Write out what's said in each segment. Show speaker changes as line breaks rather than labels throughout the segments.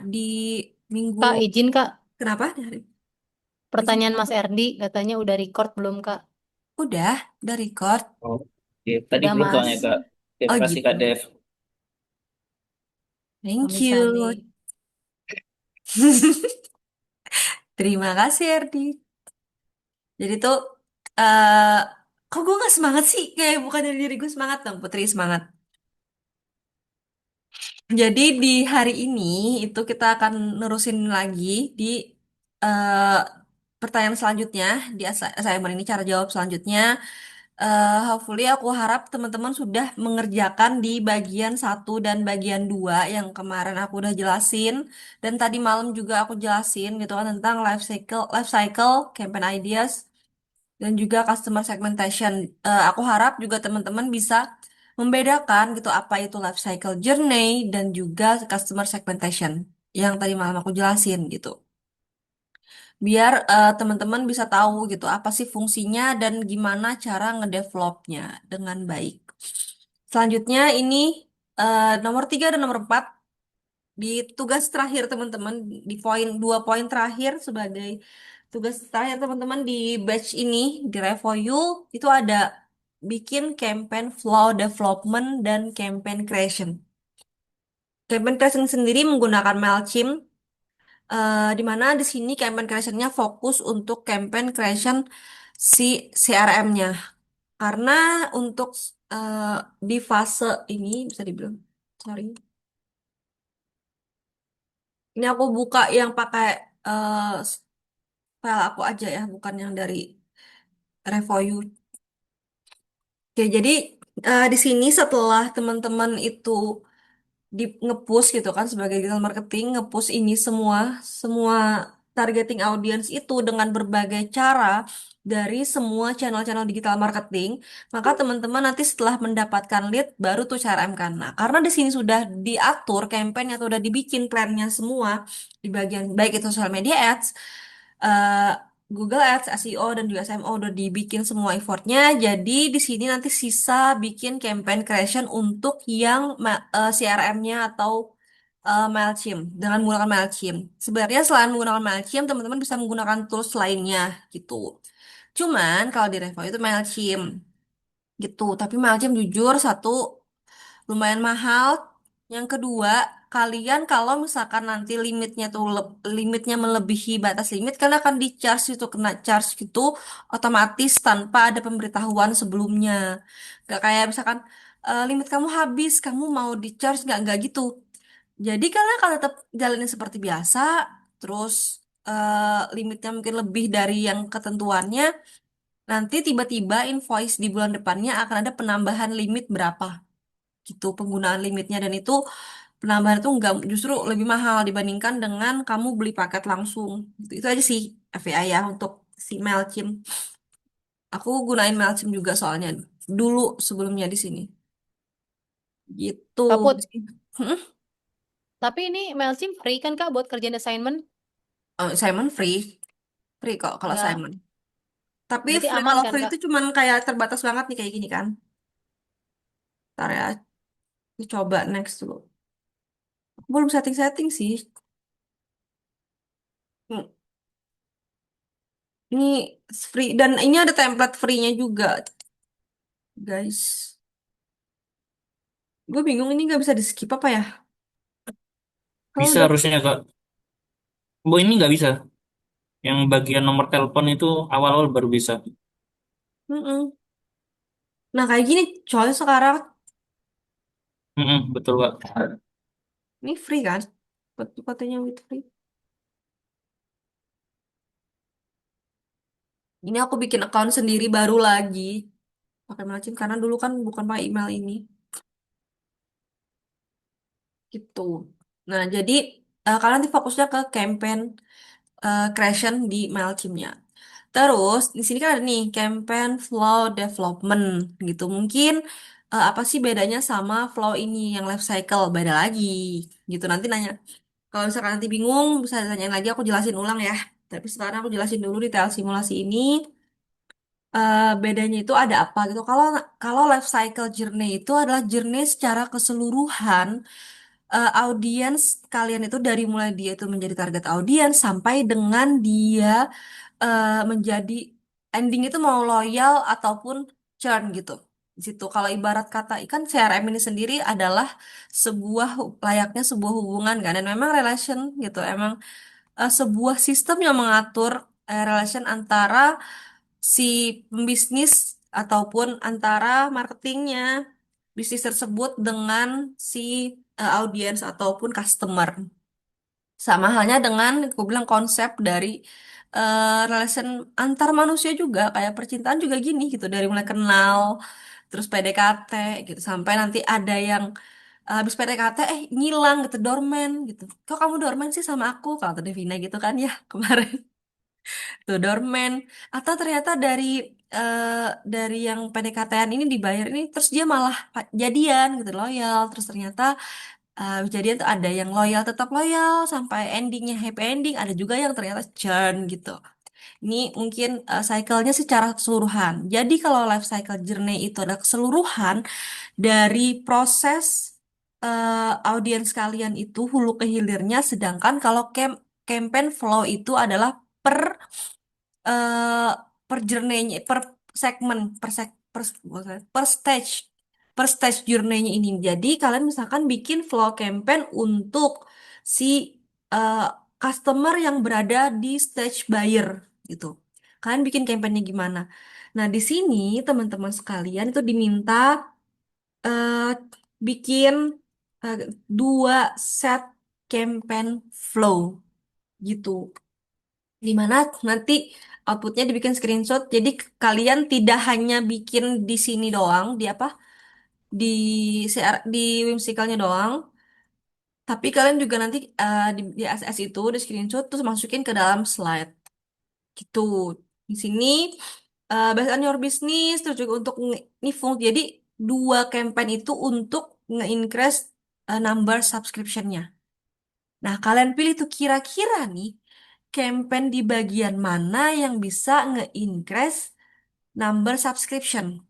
Di minggu,
Kak, izin Kak,
kenapa? Dari izin
pertanyaan Mas
apa?
Erdi katanya udah record belum Kak?
Udah record.
Oh, oke. Tadi
Udah
belum soalnya
Mas,
Kak. Terima
Oh
kasih
gitu.
Kak Dev.
Thank you.
sami-sami.
Terima kasih, Erdi. Jadi tuh, eh kok gue gak semangat sih? Kayak bukan dari diri gue semangat dong, Putri semangat. Jadi di hari ini itu kita akan nerusin lagi di eh, pertanyaan selanjutnya di assignment ini cara jawab selanjutnya. Hopefully aku harap teman-teman sudah mengerjakan di bagian satu dan bagian 2 yang kemarin aku udah jelasin dan tadi malam juga aku jelasin gitu kan tentang life cycle, campaign ideas dan juga customer segmentation. Aku harap juga teman-teman bisa membedakan gitu apa itu life cycle journey dan juga customer segmentation yang tadi malam aku jelasin gitu. Biar teman-teman bisa tahu gitu apa sih fungsinya dan gimana cara ngedevelopnya dengan baik. Selanjutnya ini nomor 3 dan nomor 4 di tugas terakhir teman-teman di poin 2 poin terakhir sebagai tugas terakhir teman-teman di batch ini di Revoyu itu ada bikin campaign flow development dan campaign creation. Campaign creation sendiri menggunakan Mailchimp, di mana di sini campaign creation-nya fokus untuk campaign creation si CRM-nya. Karena untuk eh, di fase ini bisa dibilang, sorry, ini aku buka yang pakai eh, file aku aja ya, bukan yang dari Revoyu. Oke, jadi di sini setelah teman-teman itu di ngepush gitu kan sebagai digital marketing, ngepush ini semua semua targeting audience itu dengan berbagai cara dari semua channel-channel digital marketing, maka teman-teman nanti setelah mendapatkan lead baru tuh CRM kan. Nah, karena di sini sudah diatur campaign atau udah dibikin plannya semua di bagian baik itu social media ads, eh, Google Ads, SEO dan juga SMO udah dibikin semua effortnya. Jadi di sini nanti sisa bikin campaign creation untuk yang CRM-nya atau Mailchimp dengan menggunakan Mailchimp. Sebenarnya selain menggunakan Mailchimp, teman-teman bisa menggunakan tools lainnya gitu. Cuman kalau di Revo itu Mailchimp gitu. Tapi Mailchimp jujur satu lumayan mahal. Yang kedua, kalian kalau misalkan nanti limitnya melebihi batas limit, kan akan di charge itu kena charge gitu otomatis tanpa ada pemberitahuan sebelumnya. Gak kayak misalkan limit kamu habis, kamu mau di charge nggak gitu. Jadi kalian akan tetap jalanin seperti biasa, terus limitnya mungkin lebih dari yang ketentuannya. Nanti tiba-tiba invoice di bulan depannya akan ada penambahan limit berapa gitu penggunaan limitnya dan itu penambahan itu nggak justru lebih mahal dibandingkan dengan kamu beli paket langsung. Itu aja sih FYI ya untuk si Mailchimp. Aku gunain Mailchimp juga soalnya dulu sebelumnya di sini. Gitu.
Kaput.
Hmm?
Tapi ini Mailchimp free kan Kak buat kerjaan assignment?
Oh, Simon free, free kok kalau
Nggak,
Simon. Tapi
berarti
free
aman
kalau
kan
free
Kak?
itu cuman kayak terbatas banget nih kayak gini kan. Ntar ya, ini coba next dulu. Aku belum setting-setting sih. Hmm, Ini free dan ini ada template free-nya juga, guys. Gue bingung ini nggak bisa di skip apa ya? Kalau
Bisa
udah,
harusnya Kak. Bu ini nggak bisa. Yang bagian nomor telepon itu awal-awal baru bisa.
mm-mm. Nah kayak gini, soalnya sekarang
Betul Kak.
ini free kan? Katanya with free. Ini aku bikin account sendiri baru lagi pakai Mailchimp karena dulu kan bukan pakai email ini, gitu. Nah jadi kalian nanti fokusnya ke campaign creation di Mailchimp-nya. Terus di sini kan ada nih campaign flow development gitu. Mungkin apa sih bedanya sama flow ini yang life cycle? Beda lagi gitu. Nanti nanya. Kalau misalkan nanti bingung, bisa tanyain lagi, aku jelasin ulang ya. Tapi sekarang aku jelasin dulu detail simulasi ini. Bedanya itu ada apa gitu. Kalau kalau life cycle journey itu adalah journey secara keseluruhan audiens kalian itu dari mulai dia itu menjadi target audiens sampai dengan dia menjadi ending itu mau loyal ataupun churn gitu. Di situ kalau ibarat kata ikan CRM ini sendiri adalah layaknya sebuah hubungan kan dan memang relation gitu. Emang sebuah sistem yang mengatur relation antara si pembisnis ataupun antara marketingnya bisnis tersebut dengan si audiens ataupun customer. Sama halnya dengan aku bilang konsep dari relation antar manusia juga kayak percintaan juga gini gitu dari mulai kenal terus PDKT gitu sampai nanti ada yang habis PDKT ngilang gitu dorman gitu. Kok kamu dorman sih sama aku? Kalau tadi Devina gitu kan ya kemarin tuh dorman atau ternyata dari yang PDKT-an ini dibayar ini terus dia malah jadian gitu loyal terus ternyata kejadian tuh ada yang loyal tetap loyal sampai endingnya happy ending, ada juga yang ternyata churn gitu. Ini mungkin cycle-nya secara keseluruhan. Jadi kalau life cycle journey itu adalah keseluruhan dari proses audiens kalian itu hulu ke hilirnya, sedangkan kalau campaign flow itu adalah per eh per journey-nya, per segmen, per stage, per stage journey-nya ini. Jadi kalian misalkan bikin flow campaign untuk si eh, customer yang berada di stage buyer gitu. Kalian bikin campaign-nya gimana? Nah, di sini teman-teman sekalian itu diminta eh, bikin eh, dua set campaign flow gitu. Di mana nanti outputnya dibikin screenshot. Jadi kalian tidak hanya bikin di sini doang, di apa? Di di whimsicalnya doang, tapi kalian juga nanti di SS itu di screenshot terus masukin ke dalam slide. Gitu. Di sini based on your business terus juga untuk jadi dua campaign itu untuk nge-increase number subscription-nya. Nah, kalian pilih tuh kira-kira nih campaign di bagian mana yang bisa nge-increase number subscription.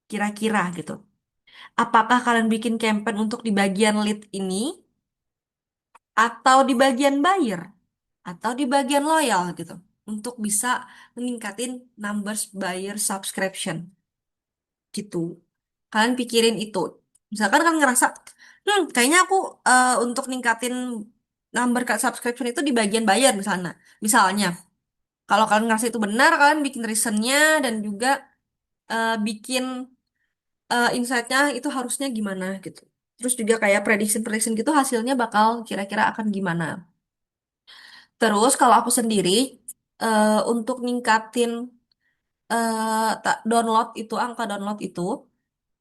Kira-kira gitu. Apakah kalian bikin campaign untuk di bagian lead ini atau di bagian buyer atau di bagian loyal gitu untuk bisa meningkatin numbers buyer subscription gitu. Kalian pikirin itu. Misalkan kan ngerasa, kayaknya aku untuk ningkatin number subscription itu di bagian buyer misalnya. Misalnya, kalau kalian ngerasa itu benar, kalian bikin reasonnya dan juga bikin insight-nya itu harusnya gimana gitu. Terus juga kayak prediction-prediction gitu hasilnya bakal kira-kira akan gimana. Terus kalau aku sendiri untuk ningkatin download itu angka download itu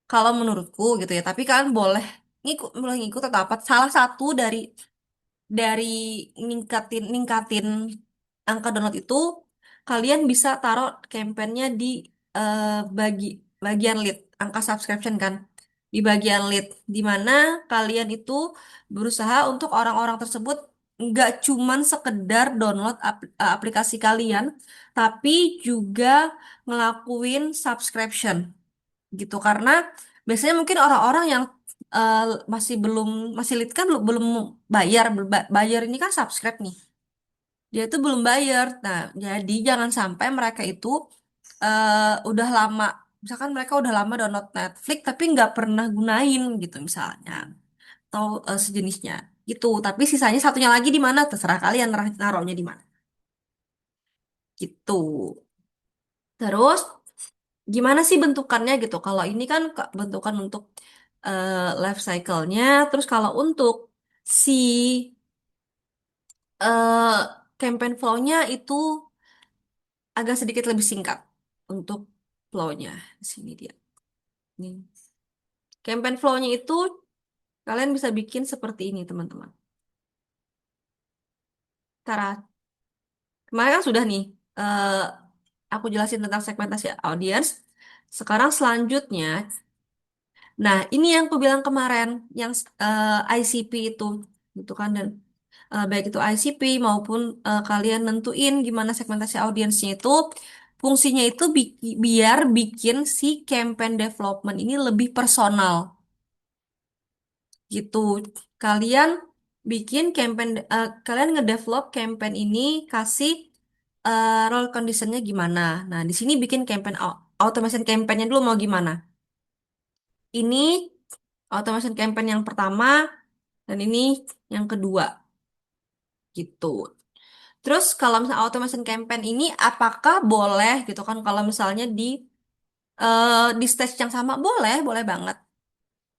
kalau menurutku gitu ya. Tapi kalian boleh ngikut atau apa. Salah satu dari ningkatin angka download itu kalian bisa taruh kampanyenya di eh, bagi bagian lead angka subscription kan di bagian lead di mana kalian itu berusaha untuk orang-orang tersebut nggak cuman sekedar download aplikasi kalian tapi juga ngelakuin subscription gitu karena biasanya mungkin orang-orang yang eh, masih belum masih lead kan belum bayar bayar ini kan subscribe nih dia tuh belum bayar nah jadi jangan sampai mereka itu udah lama misalkan mereka udah lama download Netflix tapi nggak pernah gunain gitu misalnya atau sejenisnya gitu tapi sisanya satunya lagi di mana terserah kalian naruhnya di mana gitu terus gimana sih bentukannya gitu? Kalau ini kan bentukan untuk life cycle-nya, terus kalau untuk si eh, campaign flow-nya itu agak sedikit lebih singkat untuk flow-nya. Di sini dia. Nih. Campaign flow-nya itu kalian bisa bikin seperti ini, teman-teman. Cara kemarin kan sudah nih aku jelasin tentang segmentasi audiens. Sekarang selanjutnya nah, ini yang aku bilang kemarin, yang ICP itu, gitu kan, dan baik itu ICP maupun kalian nentuin gimana segmentasi audiensnya itu, fungsinya itu biar bikin si campaign development ini lebih personal, gitu. kalian bikin campaign, kalian ngedevelop campaign ini kasih role conditionnya gimana. Nah, di sini bikin campaign automation campaignnya dulu mau gimana. Ini automation campaign yang pertama dan ini yang kedua gitu. Terus kalau misalnya automation campaign ini apakah boleh gitu kan kalau misalnya di stage yang sama boleh, boleh banget.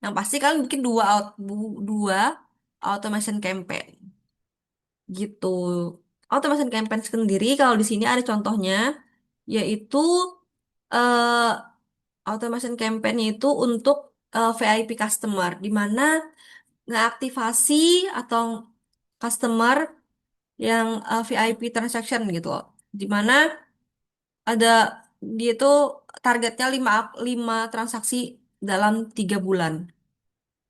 Yang pasti kalian bikin dua automation campaign gitu. Automation campaign sendiri kalau di sini ada contohnya yaitu eh, automation campaign itu untuk VIP customer di mana ngeaktivasi atau customer yang VIP transaction gitu loh. Di mana ada dia itu targetnya 5 transaksi dalam 3 bulan.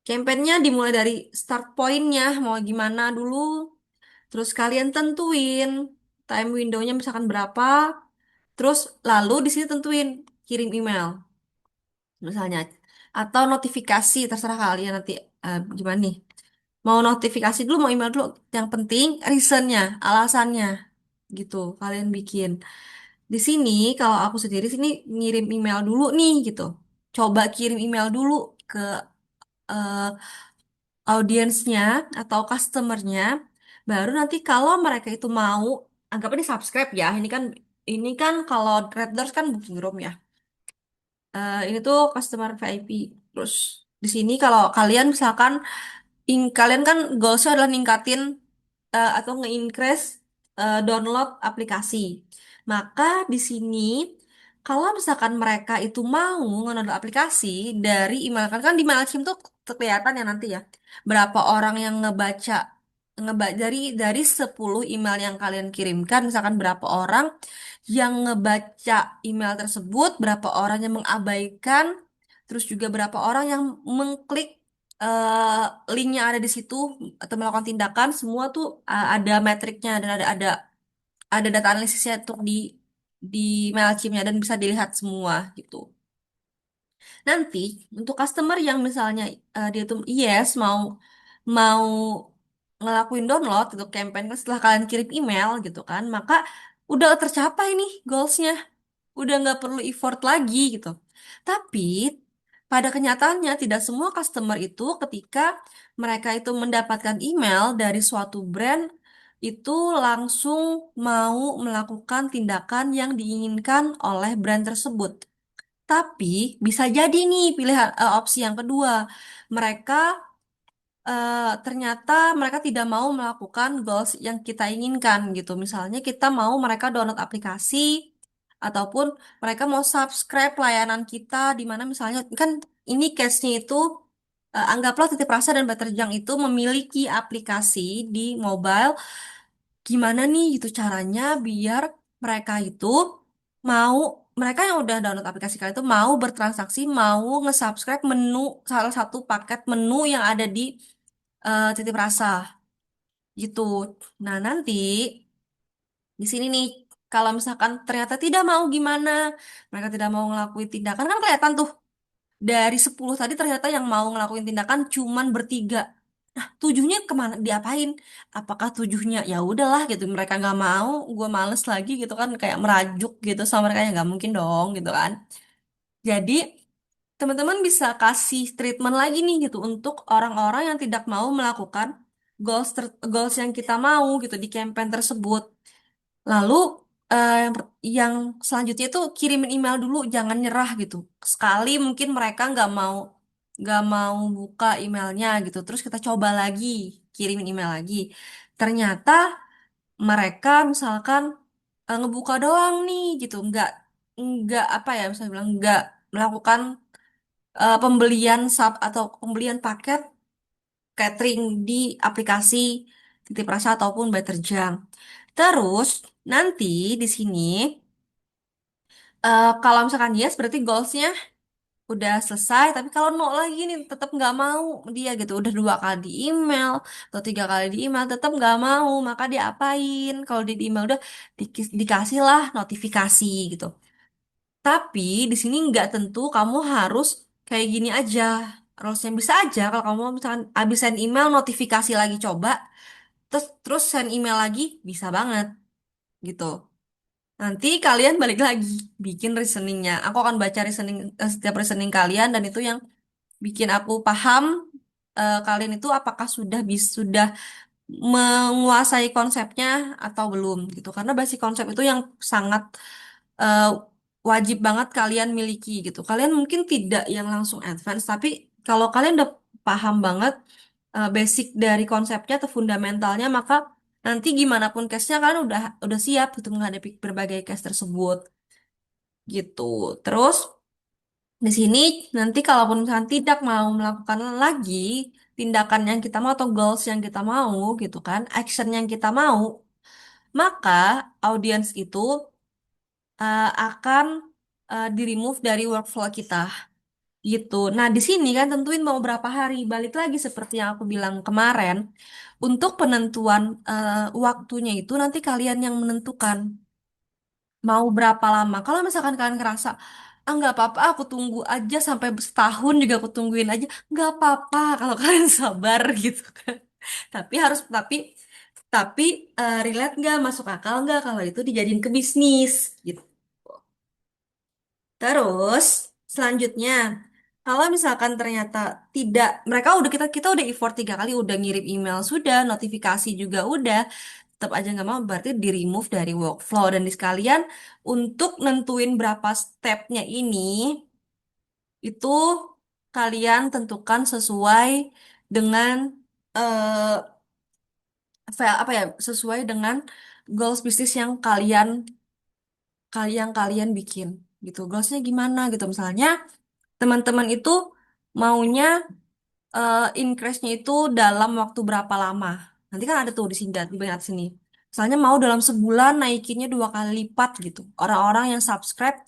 Campaignnya dimulai dari start pointnya mau gimana dulu, terus kalian tentuin time window-nya misalkan berapa, terus lalu di sini tentuin kirim email misalnya atau notifikasi terserah kalian nanti gimana nih. Mau notifikasi dulu, mau email dulu. Yang penting reasonnya, alasannya gitu kalian bikin. Di sini kalau aku sendiri sini ngirim email dulu nih gitu. Coba kirim email dulu ke eh, audiensnya atau customernya. Baru nanti kalau mereka itu mau, anggap ini subscribe ya. Ini kan kalau Red Doors kan booking room ya. Ini tuh customer VIP. Terus di sini kalau kalian misalkan kalian kan goalsnya adalah ningkatin atau nge-increase download aplikasi. Maka di sini kalau misalkan mereka itu mau nge-download aplikasi dari email kan di Mailchimp tuh kelihatan ya nanti ya berapa orang yang ngebaca dari 10 email yang kalian kirimkan misalkan berapa orang yang ngebaca email tersebut, berapa orang yang mengabaikan, terus juga berapa orang yang mengklik eh, link yang ada di situ atau melakukan tindakan, semua tuh ada metriknya dan ada data analisisnya untuk di Mailchimp-nya dan bisa dilihat semua gitu. Nanti untuk customer yang misalnya dia tuh yes mau mau ngelakuin download untuk campaign kan setelah kalian kirim email gitu kan, maka udah tercapai nih goalsnya, udah nggak perlu effort lagi gitu. Tapi pada kenyataannya tidak semua customer itu ketika mereka itu mendapatkan email dari suatu brand itu langsung mau melakukan tindakan yang diinginkan oleh brand tersebut. Tapi bisa jadi nih pilihan opsi yang kedua. Mereka ternyata mereka tidak mau melakukan goals yang kita inginkan gitu. Misalnya kita mau mereka download aplikasi ataupun mereka mau subscribe layanan kita di mana misalnya kan ini case-nya itu anggaplah Titip Rasa dan Baterjang itu memiliki aplikasi di mobile. Gimana nih gitu caranya biar mereka itu mau mereka yang udah download aplikasi kalian itu mau bertransaksi, mau nge-subscribe menu salah satu paket menu yang ada di Titip Rasa gitu. Nah, nanti di sini nih kalau misalkan ternyata tidak mau gimana, mereka tidak mau ngelakuin tindakan kan kelihatan tuh dari 10 tadi ternyata yang mau ngelakuin tindakan cuman bertiga. Nah, tujuhnya kemana? Diapain? Apakah tujuhnya ya udahlah gitu mereka nggak mau, gue males lagi gitu kan kayak merajuk gitu sama mereka ya nggak mungkin dong gitu kan. Jadi teman-teman bisa kasih treatment lagi nih gitu untuk orang-orang yang tidak mau melakukan goals yang kita mau gitu di campaign tersebut. Lalu yang selanjutnya itu kirimin email dulu, jangan nyerah gitu. Sekali mungkin mereka nggak mau buka emailnya gitu. Terus kita coba lagi, kirimin email lagi. Ternyata mereka misalkan ngebuka doang nih gitu, nggak apa ya, misalnya bilang nggak melakukan pembelian sub atau pembelian paket catering di aplikasi Titip Rasa ataupun Bay Terjang. Terus nanti di sini kalau misalkan yes berarti goalsnya udah selesai. Tapi kalau no lagi nih tetap nggak mau dia gitu. Udah 2 kali di email atau 3 kali di email tetap nggak mau. Maka dia apain? Kalau dia di email udah dikasih lah notifikasi gitu. Tapi di sini nggak tentu kamu harus kayak gini aja. rulesnya bisa aja kalau kamu misalkan habis send email notifikasi lagi coba, terus terus send email lagi bisa banget gitu. Nanti kalian balik lagi bikin reasoningnya. Aku akan baca reasoning setiap reasoning kalian dan itu yang bikin aku paham kalian itu apakah sudah menguasai konsepnya atau belum gitu. Karena basic konsep itu yang sangat eh, wajib banget kalian miliki gitu. Kalian mungkin tidak yang langsung advance, tapi kalau kalian udah paham banget basic dari konsepnya atau fundamentalnya, maka nanti gimana pun case-nya kalian udah siap gitu menghadapi berbagai case tersebut gitu. Terus di sini nanti kalaupun misalkan tidak mau melakukan lagi tindakan yang kita mau atau goals yang kita mau gitu kan, action yang kita mau, maka audiens itu akan di-remove dari workflow kita gitu. Nah, di sini kan tentuin mau berapa hari. Balik lagi seperti yang aku bilang kemarin, untuk penentuan waktunya itu nanti kalian yang menentukan mau berapa lama. Kalau misalkan kalian ngerasa, ah nggak apa-apa, aku tunggu aja sampai setahun juga aku tungguin aja, nggak apa-apa kalau kalian sabar gitu kan. Tapi relate nggak, masuk akal nggak kalau itu dijadiin ke bisnis gitu. Terus selanjutnya, kalau misalkan ternyata tidak, mereka udah kita udah effort 3 kali, udah ngirim email sudah, notifikasi juga udah, tetap aja nggak mau, berarti di remove dari workflow dan di sekalian untuk nentuin berapa stepnya ini, itu kalian tentukan sesuai dengan eh apa ya, sesuai dengan goals bisnis yang kalian bikin gitu. Goalsnya gimana gitu misalnya teman-teman itu maunya increase-nya itu dalam waktu berapa lama. Nanti kan ada tuh di sini di bagian atas sini. Misalnya mau dalam sebulan naikinnya 2 kali lipat gitu. Orang-orang yang subscribe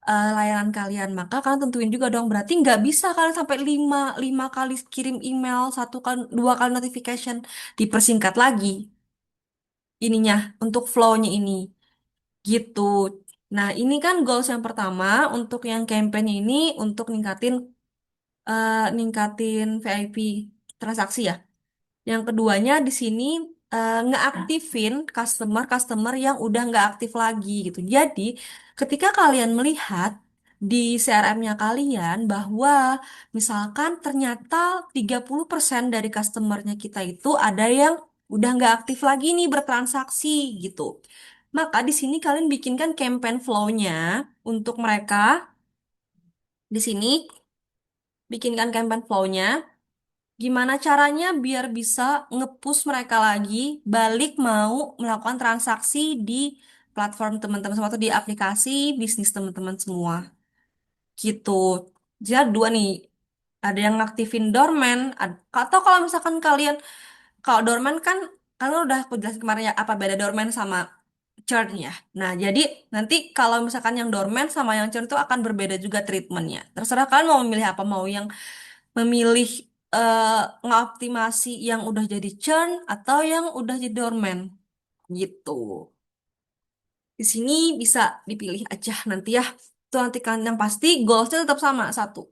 layanan kalian. Maka kalian tentuin juga dong. Berarti nggak bisa kalian sampai lima kali kirim email, 2 kali notification. Dipersingkat lagi ininya untuk flow-nya ini. Gitu. Nah, ini kan goals yang pertama untuk yang campaign ini untuk ningkatin VIP transaksi ya. Yang keduanya di sini ngeaktifin customer-customer yang udah nggak aktif lagi gitu. Jadi, ketika kalian melihat di CRM-nya kalian bahwa misalkan ternyata 30% dari customernya kita itu ada yang udah nggak aktif lagi nih bertransaksi gitu. Maka di sini kalian bikinkan campaign flow-nya untuk mereka. Di sini bikinkan campaign flow-nya. Gimana caranya biar bisa nge-push mereka lagi balik mau melakukan transaksi di platform teman-teman semua atau di aplikasi bisnis teman-teman semua gitu. Jadi ada dua nih, ada yang ngaktifin dorman atau kalau misalkan kalian kalau dorman kan udah aku jelasin kemarin ya apa beda dorman sama churn ya. Nah, jadi nanti kalau misalkan yang dorman sama yang churn itu akan berbeda juga treatmentnya. Terserah kalian mau memilih apa, mau yang memilih eh, ngoptimasi yang udah jadi churn atau yang udah jadi dorman gitu. Di sini bisa dipilih aja nanti ya. Itu nanti kan yang pasti goalsnya tetap sama satu.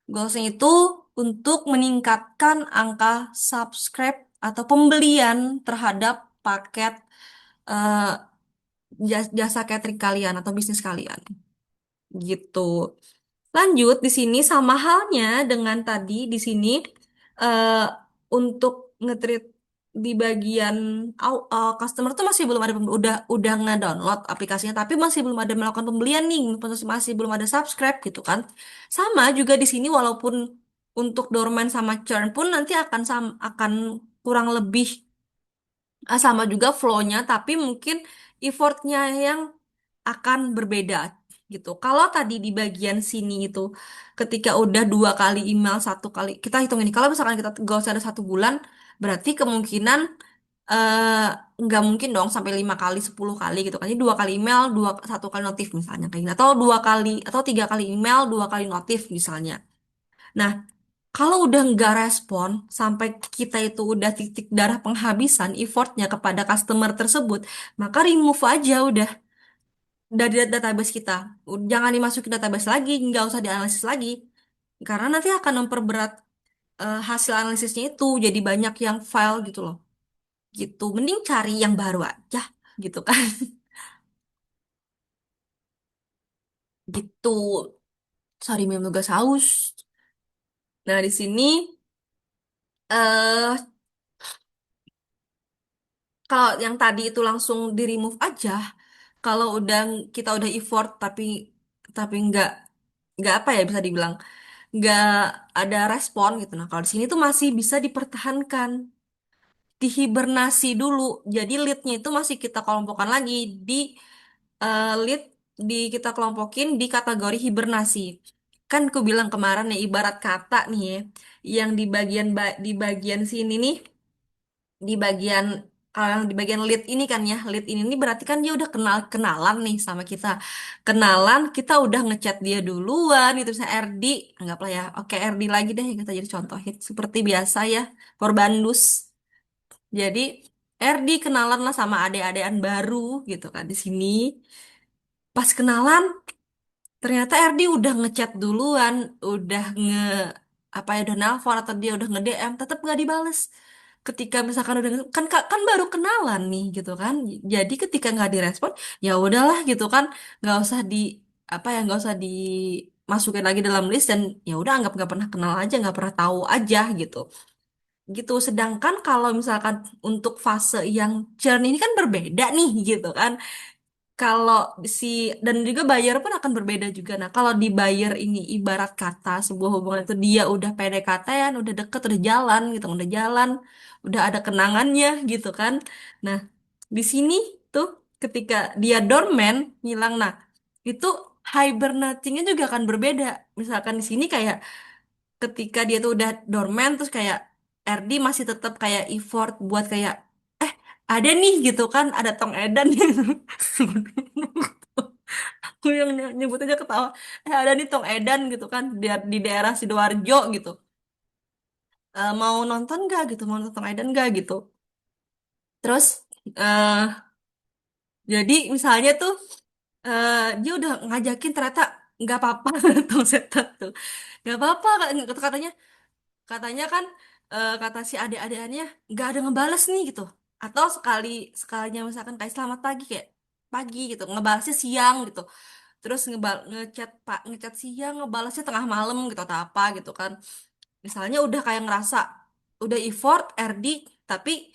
Goalsnya itu untuk meningkatkan angka subscribe atau pembelian terhadap paket eh, jasa catering kalian atau bisnis kalian gitu. Lanjut di sini sama halnya dengan tadi di sini eh, untuk nge-treat di bagian customer tuh masih belum ada udah nge-download aplikasinya tapi masih belum ada melakukan pembelian nih masih belum ada subscribe gitu kan. Sama juga di sini walaupun untuk dorman sama churn pun nanti akan kurang lebih sama juga flow-nya tapi mungkin effortnya yang akan berbeda gitu. Kalau tadi di bagian sini itu ketika udah 2 kali email 1 kali kita hitung ini kalau misalkan kita goals ada 1 bulan berarti kemungkinan eh, nggak mungkin dong sampai 5 kali 10 kali gitu kan. Jadi 2 kali email 1 kali notif misalnya kayak gini atau 2 kali atau 3 kali email 2 kali notif misalnya. Nah kalau udah nggak respon sampai kita itu udah titik darah penghabisan effortnya kepada customer tersebut maka remove aja udah dari database kita. Jangan dimasukin database lagi, nggak usah dianalisis lagi. karena nanti akan memperberat hasil analisisnya itu jadi banyak yang file gitu loh. Gitu. Mending cari yang baru aja gitu kan. Gitu. Sorry, memang tugas haus. Nah, di sini eh kalau yang tadi itu langsung di remove aja. Kalau kita udah effort tapi nggak apa ya bisa dibilang nggak ada respon gitu. Nah, kalau di sini tuh masih bisa dipertahankan, dihibernasi dulu. Jadi leadnya itu masih kita kelompokkan lagi di lead kita kelompokin di kategori hibernasi. Kan aku bilang kemarin ya ibarat kata nih ya, yang di bagian sini nih, di bagian kalau yang di bagian lead ini kan ya, lead ini nih berarti kan dia udah kenalan nih sama kita. Kenalan, kita udah ngechat dia duluan, itu misalnya RD, anggaplah ya. Oke, RD lagi deh yang kita jadi contohin seperti biasa ya, Porbandus. Jadi RD kenalan lah sama ade-adean baru gitu kan di sini. Pas kenalan, ternyata RD udah ngechat duluan, udah apa ya udah nelpon atau dia udah nge-DM, tetap nggak dibales. Ketika misalkan udah kan baru kenalan nih gitu kan. Jadi ketika nggak direspon, ya udahlah gitu kan, nggak usah apa ya nggak usah dimasukin lagi dalam list dan ya udah anggap nggak pernah kenal aja, nggak pernah tahu aja gitu. Gitu. Sedangkan kalau misalkan untuk fase yang churn ini kan berbeda nih gitu kan. Kalau si dan juga buyer pun akan berbeda juga. Nah, kalau di buyer ini ibarat kata sebuah hubungan itu dia udah PDKT-an, udah deket, udah jalan gitu, udah ada kenangannya gitu kan. Nah, di sini tuh ketika dia dormant hilang, nah itu hibernatingnya juga akan berbeda. Misalkan di sini kayak ketika dia tuh udah dormant terus kayak RD masih tetap kayak effort buat kayak eh ada nih gitu kan ada Tong Edan yang aku yang nyebut aja ketawa ada nih Tong Edan gitu kan di daerah Sidoarjo gitu. Mau nonton gak gitu mau nonton Tong Edan gak gitu terus eh jadi misalnya tuh dia udah ngajakin ternyata nggak apa-apa Tong Setan tuh nggak apa-apa katanya katanya kan kata si adik-adikannya nggak ada ngebales nih gitu atau sekalinya misalkan kayak selamat pagi kayak pagi gitu ngebalasnya siang gitu terus ngechat siang ngebalasnya tengah malam gitu atau apa gitu kan misalnya udah kayak ngerasa udah effort RD tapi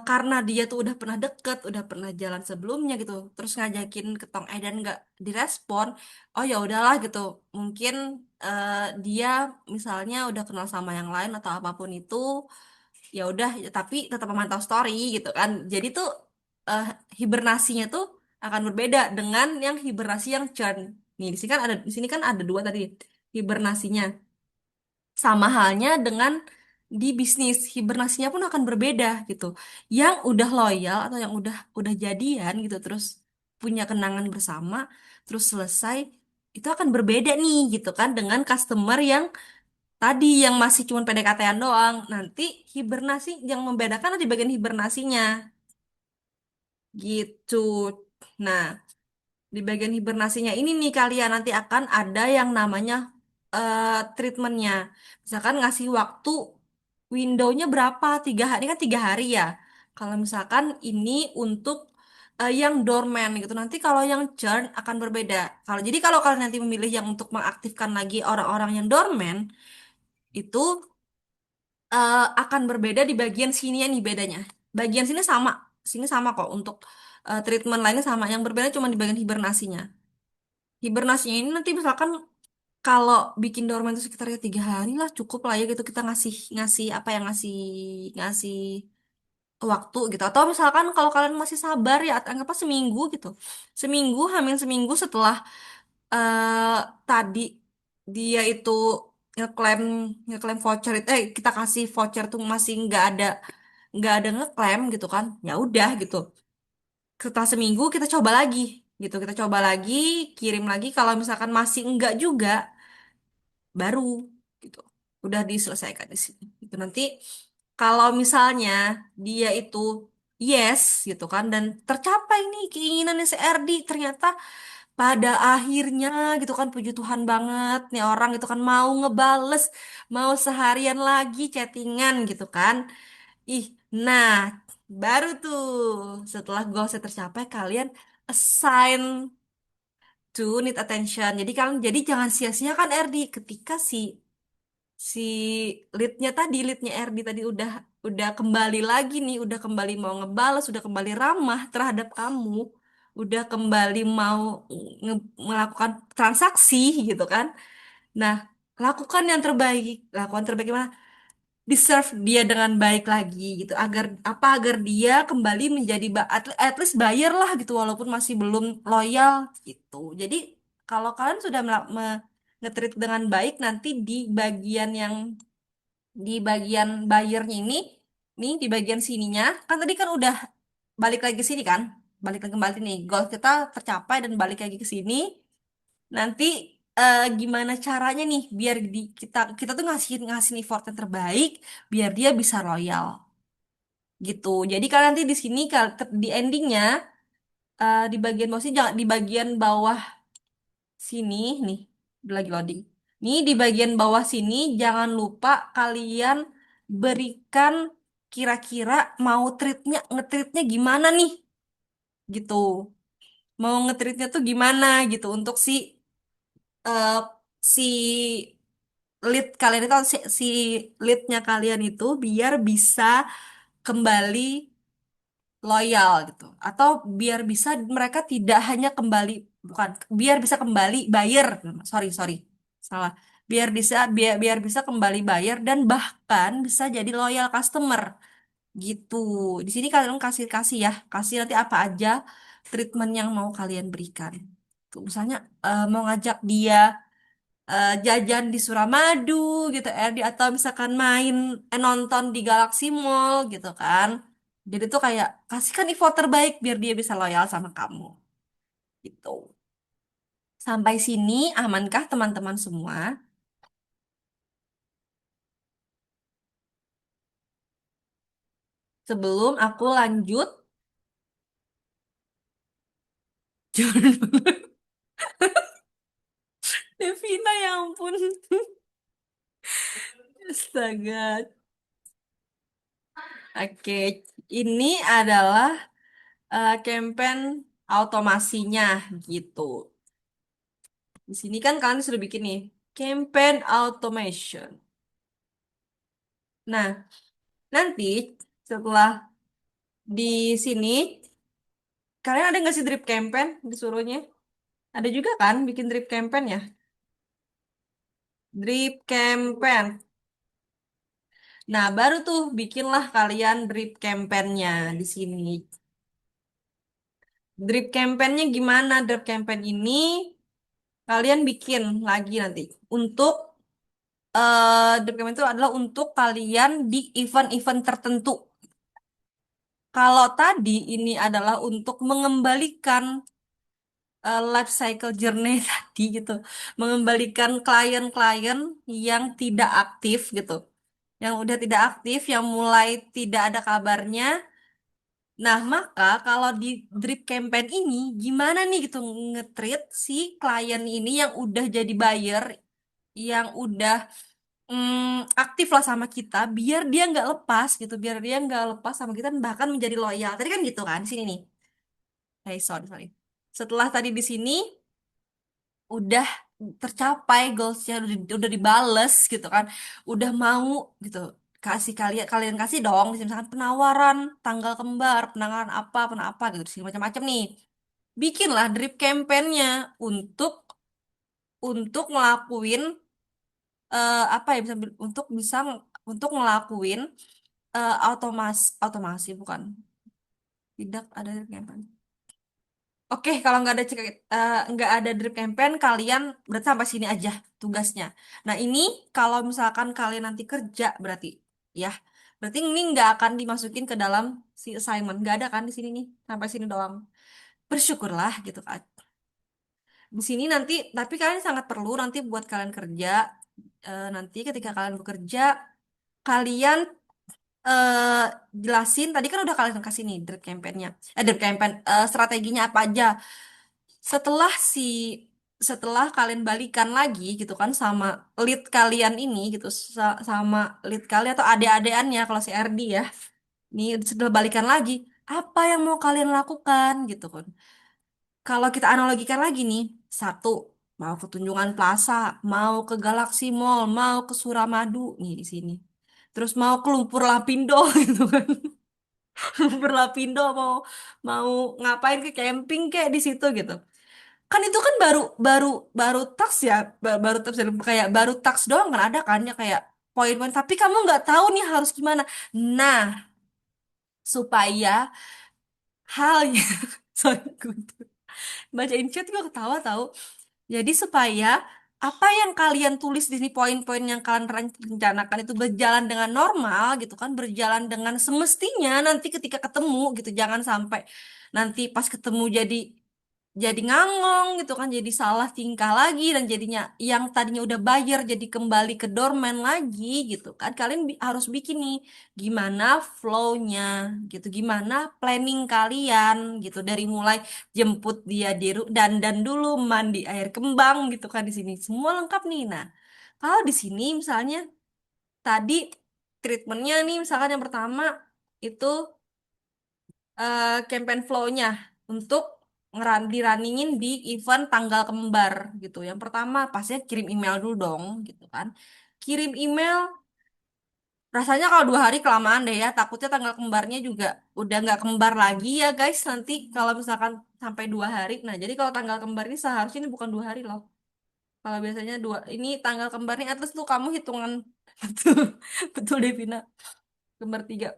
karena dia tuh udah pernah deket udah pernah jalan sebelumnya gitu terus ngajakin ke Tong Eden nggak direspon oh ya udahlah gitu mungkin dia misalnya udah kenal sama yang lain atau apapun itu ya udah tapi tetap memantau story gitu kan jadi tuh eh, hibernasinya tuh akan berbeda dengan yang hibernasi yang churn nih di sini kan ada dua tadi hibernasinya sama halnya dengan di bisnis, hibernasinya pun akan berbeda gitu. Yang udah loyal atau yang udah jadian gitu terus punya kenangan bersama, terus selesai itu akan berbeda nih gitu kan dengan customer yang tadi yang masih cuma PDKT-an doang. Nanti hibernasi yang membedakan ada di bagian hibernasinya gitu. Nah, di bagian hibernasinya ini nih kalian nanti akan ada yang namanya treatmentnya. Misalkan ngasih waktu windownya berapa? 3 hari, ini kan 3 hari ya. Kalau misalkan ini untuk yang dormant gitu. Nanti kalau yang churn akan berbeda. Kalau kalian nanti memilih yang untuk mengaktifkan lagi orang-orang yang dormant, itu akan berbeda di bagian sini ya nih bedanya. Bagian sini sama kok untuk treatment lainnya sama. Yang berbeda cuma di bagian hibernasinya. Hibernasinya ini nanti misalkan kalau bikin dorman itu sekitar 3 hari lah cukup lah ya gitu kita ngasih ngasih apa yang ngasih ngasih waktu gitu atau misalkan kalau kalian masih sabar ya anggapnya seminggu gitu seminggu setelah eh tadi dia itu ngeklaim ngeklaim voucher itu kita kasih voucher tuh masih nggak ada ngeklaim gitu kan ya udah gitu setelah seminggu kita coba lagi gitu kita coba lagi kirim lagi kalau misalkan masih enggak juga baru gitu. Udah diselesaikan di sini. Itu nanti kalau misalnya dia itu yes gitu kan dan tercapai nih keinginan si RD ternyata pada akhirnya gitu kan, puji Tuhan banget nih orang itu kan mau ngebales, mau seharian lagi chattingan gitu kan. Ih, nah baru tuh setelah goalsnya tercapai kalian assign to need attention. Jadi kalian jadi jangan sia-siakan RD ketika si leadnya RD tadi udah kembali lagi nih, udah kembali mau ngebales, udah kembali ramah terhadap kamu, udah kembali mau melakukan transaksi gitu kan. Nah, lakukan yang terbaik. Lakukan terbaik gimana? Deserve dia dengan baik lagi gitu, agar dia kembali menjadi at least buyer lah gitu, walaupun masih belum loyal gitu. Jadi kalau kalian sudah nge-treat dengan baik, nanti di bagian bayarnya ini, nih di bagian sininya, kan tadi kan udah balik lagi ke sini kan, balik lagi kembali nih, goal kita tercapai dan balik lagi ke sini. Nanti gimana caranya nih biar kita kita tuh ngasih ngasih effort yang terbaik biar dia bisa loyal gitu. Jadi kalian nanti di sini di endingnya, di bagian bawah sini, jangan di bagian bawah sini nih, lagi loading. Nih di bagian bawah sini jangan lupa kalian berikan kira-kira mau ngetreatnya gimana nih gitu. Mau ngetreatnya tuh gimana gitu untuk eh, si lead kalian itu, si leadnya kalian itu biar bisa kembali loyal gitu, atau biar bisa mereka tidak hanya kembali, bukan, biar bisa kembali buyer, sorry sorry salah, biar bisa kembali buyer dan bahkan bisa jadi loyal customer gitu. Di sini kalian kasih kasih ya, kasih nanti apa aja treatment yang mau kalian berikan tuh, misalnya mau ngajak dia jajan di Suramadu gitu, atau misalkan nonton di Galaxy Mall gitu kan. Jadi tuh kayak kasihkan effort terbaik biar dia bisa loyal sama kamu gitu. Sampai sini amankah teman-teman semua? Sebelum aku lanjut, Devina ya ampun. Astaga. Oke, ini adalah campaign automasinya gitu. Di sini kan kalian sudah bikin nih, campaign automation. Nah, nanti setelah di sini, kalian ada nggak sih drip campaign disuruhnya? Ada juga kan bikin drip campaign ya? Drip campaign. Nah, baru tuh bikinlah kalian drip campaign-nya di sini. Drip campaign-nya gimana? Drip campaign ini kalian bikin lagi nanti. Untuk drip campaign itu adalah untuk kalian di event-event tertentu. Kalau tadi ini adalah untuk mengembalikan life cycle journey tadi gitu, mengembalikan klien-klien yang tidak aktif gitu, yang udah tidak aktif, yang mulai tidak ada kabarnya. Nah, maka kalau di drip campaign ini gimana nih gitu nge-treat si klien ini yang udah jadi buyer, yang udah aktif lah sama kita, biar dia nggak lepas gitu, biar dia nggak lepas sama kita dan bahkan menjadi loyal. Tadi kan gitu kan, sini nih. Hey, sorry, sorry. Setelah tadi di sini udah tercapai goalsnya, udah dibales gitu kan, udah mau gitu, kasih kalian kalian kasih dong misalkan penawaran tanggal kembar, penawaran apa gitu sih, macam-macam nih. Bikinlah drip campaign-nya untuk ngelakuin apa ya, untuk ngelakuin otomasi bukan, tidak ada drip campaign. Oke, kalau nggak ada drip campaign, kalian berarti sampai sini aja tugasnya. Nah, ini kalau misalkan kalian nanti kerja berarti ya, berarti ini nggak akan dimasukin ke dalam si assignment, nggak ada kan di sini nih, sampai sini doang. Bersyukurlah gitu kan. Di sini nanti, tapi kalian sangat perlu nanti buat kalian kerja, nanti ketika kalian bekerja, kalian eh jelasin tadi kan udah kalian kasih nih drip campaign-nya, drip campaign, strateginya apa aja. setelah si setelah kalian balikan lagi gitu kan sama lead kalian ini gitu sama lead kalian atau adik-adikannya kalau si RD ya. Nih setelah balikan lagi, apa yang mau kalian lakukan gitu kan. Kalau kita analogikan lagi nih, satu, mau ke Tunjungan Plaza, mau ke Galaxy Mall, mau ke Suramadu nih di sini. Terus mau ke Lumpur Lapindo gitu kan. Lumpur Lapindo mau mau ngapain ke camping kayak di situ gitu. Kan itu kan baru baru baru tax ya, baru tax kayak baru tax doang kan ada kan ya kayak poin-poin tapi kamu nggak tahu nih harus gimana. Nah, supaya halnya sorry gue bacain chat gue ketawa tahu. Jadi supaya apa yang kalian tulis di sini poin-poin yang kalian rencanakan itu berjalan dengan normal gitu kan, berjalan dengan semestinya nanti ketika ketemu gitu. Jangan sampai nanti pas ketemu jadi ngangong gitu kan, jadi salah tingkah lagi dan jadinya yang tadinya udah bayar jadi kembali ke dorman lagi gitu kan. Kalian harus bikin nih gimana flow-nya gitu, gimana planning kalian gitu dari mulai jemput dia di dandan dulu, mandi air kembang gitu kan di sini. Semua lengkap nih. Nah, kalau di sini misalnya tadi treatmentnya nih misalkan yang pertama itu campaign flow-nya untuk dirunningin di event tanggal kembar gitu. Yang pertama pastinya kirim email dulu dong gitu kan. Kirim email rasanya kalau 2 hari kelamaan deh ya. Takutnya tanggal kembarnya juga udah nggak kembar lagi ya guys. Nanti kalau misalkan sampai 2 hari. Nah jadi kalau tanggal kembar ini seharusnya ini bukan 2 hari loh. Kalau biasanya ini tanggal kembarnya atas tuh kamu hitungan betul betul Devina kembar 3.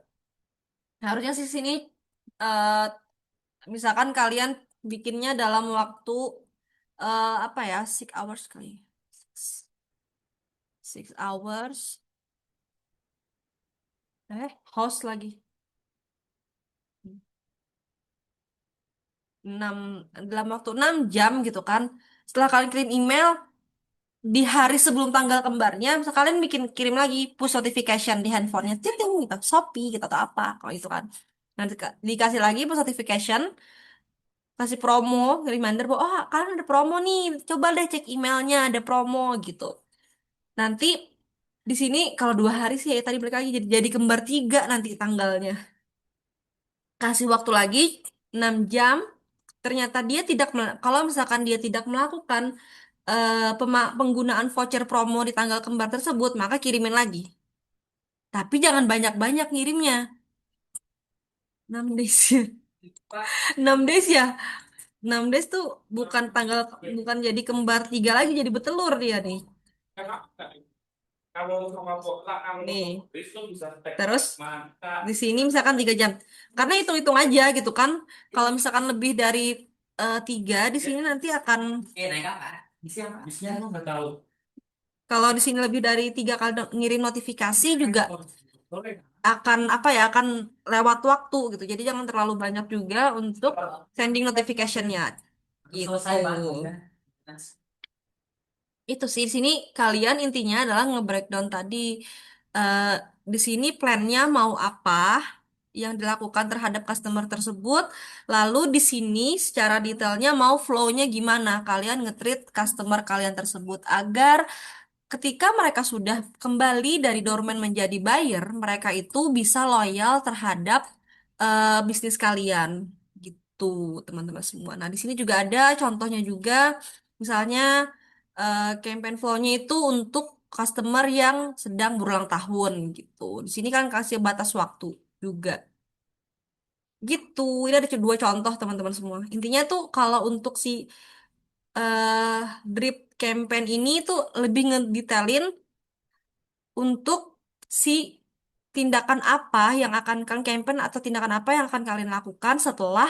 Harusnya sih sini eh, misalkan kalian bikinnya dalam waktu apa ya 6 hours kali 6 hours host lagi 6 dalam waktu 6 jam gitu kan setelah kalian kirim email di hari sebelum tanggal kembarnya misal kalian bikin kirim lagi push notification di handphonenya ting gitu Shopee gitu atau apa kalau itu kan nanti dikasih lagi push notification kasih promo reminder bahwa oh kalian ada promo nih coba deh cek emailnya ada promo gitu. Nanti di sini kalau 2 hari sih ya tadi balik lagi jadi kembar 3 nanti tanggalnya. Kasih waktu lagi 6 jam. Ternyata dia tidak kalau misalkan dia tidak melakukan penggunaan voucher promo di tanggal kembar tersebut, maka kirimin lagi. Tapi jangan banyak-banyak ngirimnya. 6 days ya. 6 days ya. 6 days tuh bukan jadi kembar 3 lagi jadi betelur dia nih. Nih. Terus di sini misalkan 3 jam. Karena hitung-hitung aja gitu kan. Kalau misalkan lebih dari 3 di sini nanti akan kalau di sini lebih dari 3 kali ngirim notifikasi juga akan apa ya akan lewat waktu gitu. Jadi jangan terlalu banyak juga untuk sending notificationnya. Gitu. Itu sih di sini kalian intinya adalah nge-breakdown tadi eh, di sini plannya mau apa yang dilakukan terhadap customer tersebut, lalu di sini secara detailnya mau flow-nya gimana kalian nge-treat customer kalian tersebut agar ketika mereka sudah kembali dari dorman menjadi buyer, mereka itu bisa loyal terhadap bisnis kalian gitu, teman-teman semua. Nah, di sini juga ada contohnya juga, misalnya campaign flow-nya itu untuk customer yang sedang berulang tahun gitu. Di sini kan kasih batas waktu juga. Gitu. Ini ada 2 contoh teman-teman semua. Intinya tuh kalau untuk si eh drip campaign ini tuh lebih ngedetailin untuk si tindakan apa yang akan kalian campaign atau tindakan apa yang akan kalian lakukan setelah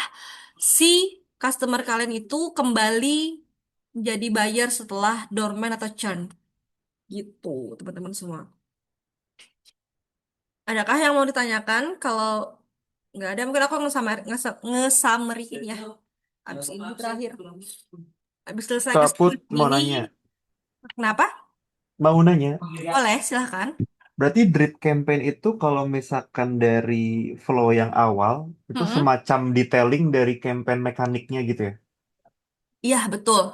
si customer kalian itu kembali jadi buyer setelah dorman atau churn gitu teman-teman semua. Adakah yang mau ditanyakan? Kalau nggak ada mungkin aku ngesamariin ya. Abis ini terakhir. Abis selesai
Kak
kasih
Put mau
ini.
nanya,
Kenapa?
mau nanya,
Boleh, silahkan.
berarti drip campaign itu kalau misalkan dari flow yang awal, itu
Mm-mm.
semacam detailing dari campaign mekaniknya gitu ya?
Iya, betul.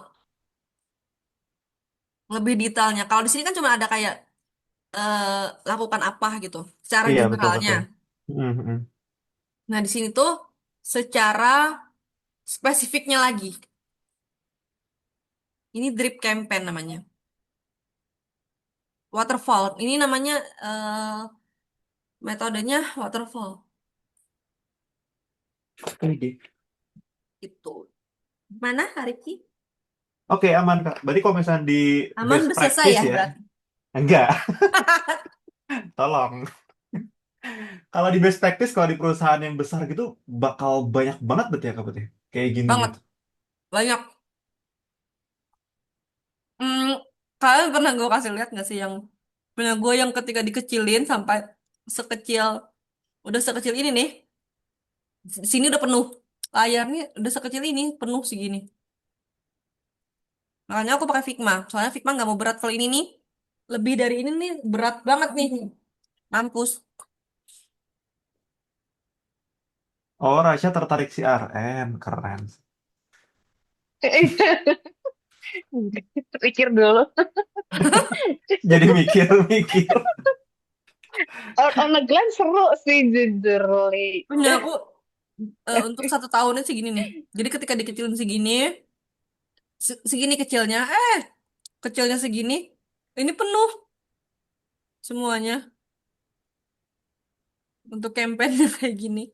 Lebih detailnya. Kalau di sini kan cuma ada kayak eh, lakukan apa gitu, secara
Iya, betul
generalnya.
betul. Mm, mm.
Nah, di sini tuh secara spesifiknya lagi. Ini drip campaign namanya. Waterfall. Ini namanya metodenya waterfall.
Oke,
Itu. Mana, Hariki?
oke, aman Kak. Berarti kalau misalnya di
Aman
best
udah selesai
practice
ya
ya,
berarti.
enggak, tolong. Kalau di best practice, kalau di perusahaan yang besar gitu, bakal banyak banget berarti ya Kak, berarti. Kayak gininya
Banget.
tuh.
Banyak. Hmm, kalian pernah gue kasih lihat nggak sih yang punya gue yang ketika dikecilin sampai sekecil, udah sekecil ini nih. Di sini udah penuh. Layarnya udah sekecil ini, penuh segini. Makanya aku pakai Figma. Soalnya Figma nggak mau berat. Kalau ini nih, lebih dari ini nih, berat banget nih. Mampus.
Oh, Rasya tertarik CRM, keren.
Pikir dulu.
Jadi mikir-mikir.
On a glance seru sih jujur, Li.
Punya aku untuk 1 tahunnya segini nih. Jadi ketika dikecilin segini, segini kecilnya, kecilnya segini, ini penuh semuanya untuk kampanye kayak gini.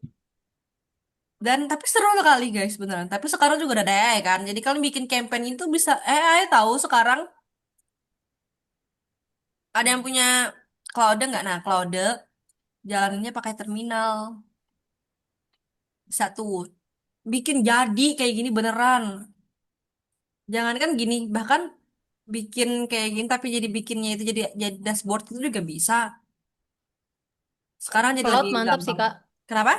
Dan tapi seru kali guys beneran. Tapi sekarang juga ada AI kan. Jadi kalau bikin campaign itu bisa AI tahu sekarang ada yang punya Claude nggak? Nah, Claude jalaninnya pakai terminal. Satu bikin jadi kayak gini beneran. Jangan kan gini, bahkan bikin kayak gini tapi jadi bikinnya itu jadi dashboard itu juga bisa. Sekarang jadi
Cloud
lebih
mantap sih
gampang.
Kak.
Kenapa?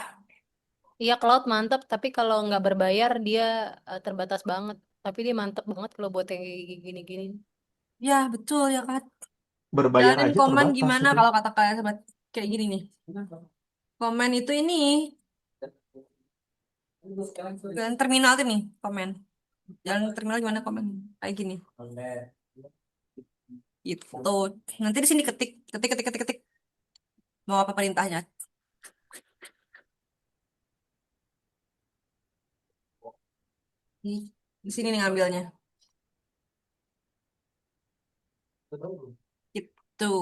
Iya cloud mantap, tapi kalau nggak berbayar dia terbatas banget. Tapi dia mantap banget kalau buat yang kayak gini-gini.
Ya betul ya kan.
Berbayar
Jalanin
aja
komen
terbatas
gimana
itu.
kalau kata kalian sama kayak gini nih. Komen itu ini dan terminal tuh nih komen. Jalan terminal gimana komen kayak gini. Gitu. Nanti di sini ketik, ketik, ketik, ketik, ketik. Mau apa perintahnya? Di sini nih ngambilnya. Gitu.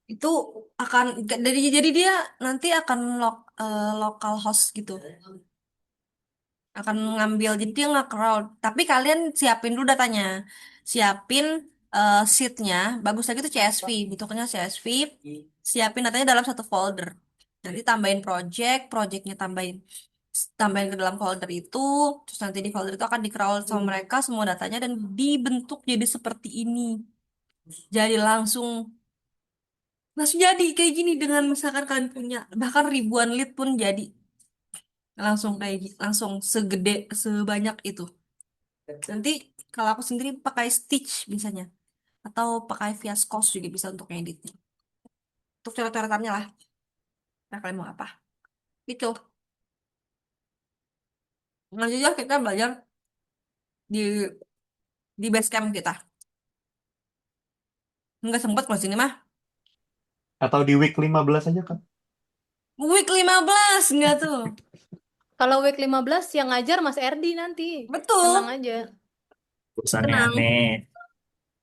Itu akan jadi dia nanti akan lokal host gitu. Akan ngambil jadi dia nggak crowd. Tapi kalian siapin dulu datanya. Siapin sheetnya. Bagus lagi tuh CSV. Bentuknya CSV. Siapin datanya dalam satu folder. Nanti tambahin project, projectnya tambahin ke dalam folder itu. Terus nanti di folder itu akan di crawl sama mereka semua datanya dan dibentuk jadi seperti ini. Jadi langsung jadi kayak gini dengan misalkan kalian punya bahkan ribuan lead pun jadi langsung kayak langsung segede sebanyak itu. Nanti kalau aku sendiri pakai Stitch biasanya atau pakai VS Code juga bisa untuk ngeditnya. Untuk coret-coretannya lah. Nah, kalian mau apa? Gitu. Lanjut aja kita belajar di Basecamp kita. Nggak sempet kalau sini mah.
Atau di week 15 aja Kak.
Week 15 enggak tuh.
Kalau week 15 yang ngajar Mas Erdi nanti. Tenang
Betul.
aja.
Urusannya
Tenang.
aneh,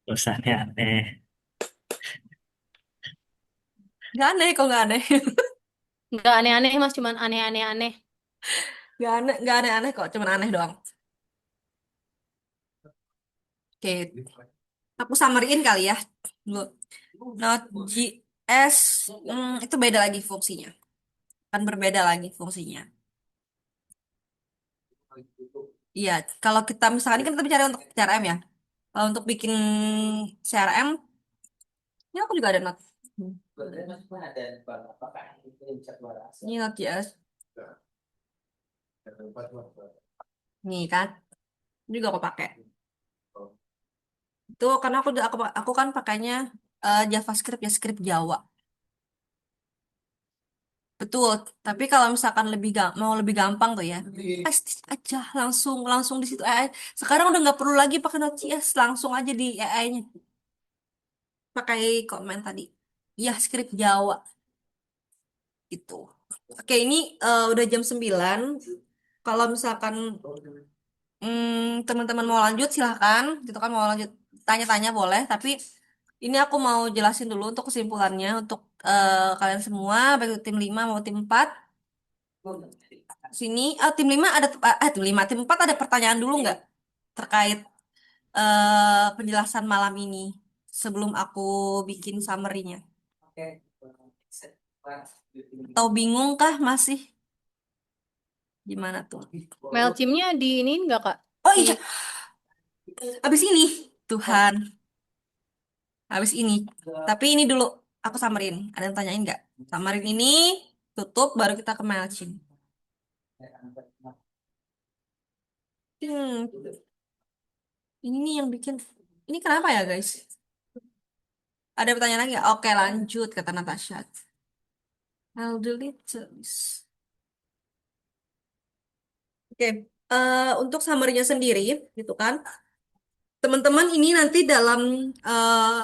urusannya aneh.
Nggak aneh kok nggak aneh.
Nggak aneh-aneh Mas, cuman aneh-aneh-aneh.
Nggak aneh-aneh kok. Cuman aneh doang. Oke. Aku summary-in kali ya. Dulu. Node.js itu beda lagi fungsinya. Akan berbeda lagi fungsinya. Iya, kalau kita misalkan ini kan kita bicara untuk CRM ya. Kalau untuk bikin CRM, ini aku juga ada Node. Ini Node.js. Nih kan, juga aku pakai. Itu karena aku kan pakainya JavaScript ya, script Jawa. Betul. Tapi kalau misalkan mau lebih gampang tuh ya, stitch aja langsung langsung di situ AI. Sekarang udah nggak perlu lagi pakai Node.js, langsung aja di AI-nya pakai komen tadi. Ya, skrip Jawa gitu. Oke, ini udah jam 9. Kalau misalkan teman-teman mau lanjut silahkan, gitu kan mau lanjut tanya-tanya boleh. Tapi ini aku mau jelasin dulu untuk kesimpulannya untuk kalian semua, baik itu tim 5 mau tim 4. Sini, tim 5 ada tim 5, tim 4 ada pertanyaan dulu nggak terkait penjelasan malam ini sebelum aku bikin summary-nya? Atau bingung kah masih? Gimana tuh?
Mailchimp-nya di ini nggak Kak?
Oh
Di
iya, habis ini. Tuhan, habis ini. Tapi ini dulu aku samarin. Ada yang tanyain nggak? Samarin ini, tutup, baru kita ke Mailchimp. Hmm, ini nih yang bikin. Ini kenapa ya guys? Ada pertanyaan lagi nggak? Oke lanjut, kata Natasha. I'll delete this. Oke, untuk summary-nya sendiri, gitu kan? Teman-teman ini nanti dalam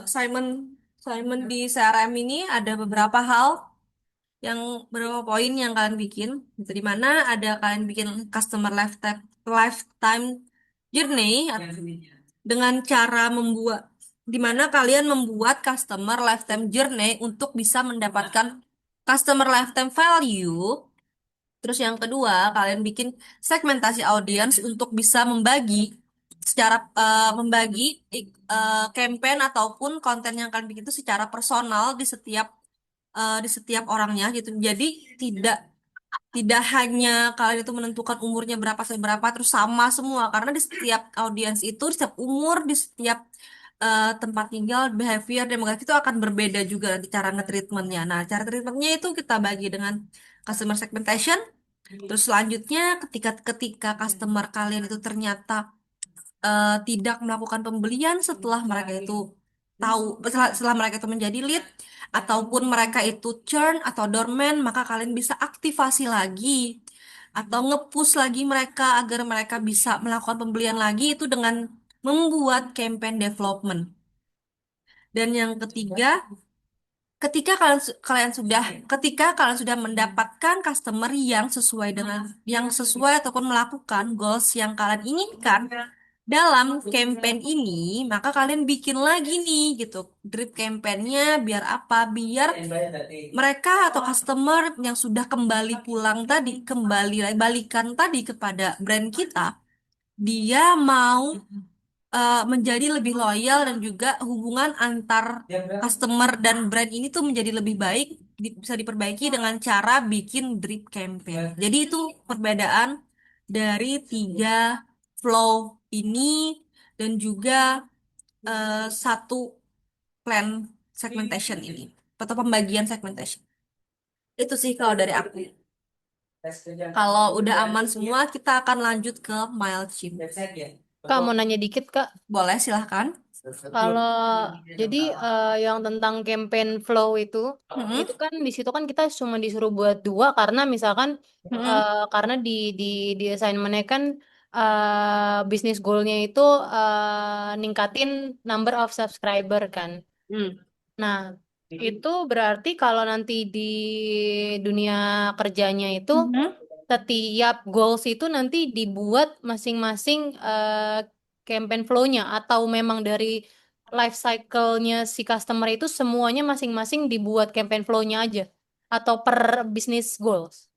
assignment assignment di CRM ini ada beberapa hal yang beberapa poin yang kalian bikin. Gitu, di mana ada kalian bikin customer lifetime journey dengan cara di mana kalian membuat customer lifetime journey untuk bisa mendapatkan customer lifetime value. Terus yang kedua, kalian bikin segmentasi audiens untuk bisa membagi campaign ataupun konten yang kalian bikin itu secara personal di setiap orangnya gitu. Jadi tidak tidak hanya kalian itu menentukan umurnya berapa sampai berapa terus sama semua karena di setiap audiens itu di setiap umur di setiap tempat tinggal behavior demografis itu akan berbeda juga nanti cara nge-treatmentnya. Nah, cara treatmentnya itu kita bagi dengan customer segmentation. Terus selanjutnya ketika ketika customer kalian itu ternyata tidak melakukan pembelian setelah mereka itu setelah mereka itu menjadi lead ataupun mereka itu churn atau dormant, maka kalian bisa aktivasi lagi atau nge-push lagi mereka agar mereka bisa melakukan pembelian lagi itu dengan membuat campaign development. Dan yang ketiga, ketika kalian sudah mendapatkan customer yang sesuai ataupun melakukan goals yang kalian inginkan dalam campaign ini, maka kalian bikin lagi nih gitu drip campaignnya biar apa? Biar mereka atau customer yang sudah kembali pulang tadi, balikan tadi kepada brand kita, dia mau menjadi lebih loyal dan juga hubungan antar customer dan brand ini tuh menjadi lebih baik bisa diperbaiki dengan cara bikin drip campaign. Jadi itu perbedaan dari 3 flow ini dan juga satu plan segmentation ini atau pembagian segmentation. Itu sih kalau dari aku. Kalau udah aman semua, kita akan lanjut ke Mailchimp.
Kak mau nanya dikit Kak.
Boleh, silahkan.
Kalau jadi yang tentang campaign flow
Mm-mm.
itu kan di situ kan kita cuma disuruh buat 2 karena misalkan
Mm-mm.
karena di assignmentnya kan bisnis goalnya itu ningkatin number of subscriber kan.
Hmm.
Nah, itu berarti kalau nanti di dunia kerjanya itu
Mhm.
setiap goals itu nanti dibuat masing-masing campaign flow-nya atau memang dari life cycle-nya si customer itu semuanya masing-masing dibuat campaign flow-nya aja atau per business goals.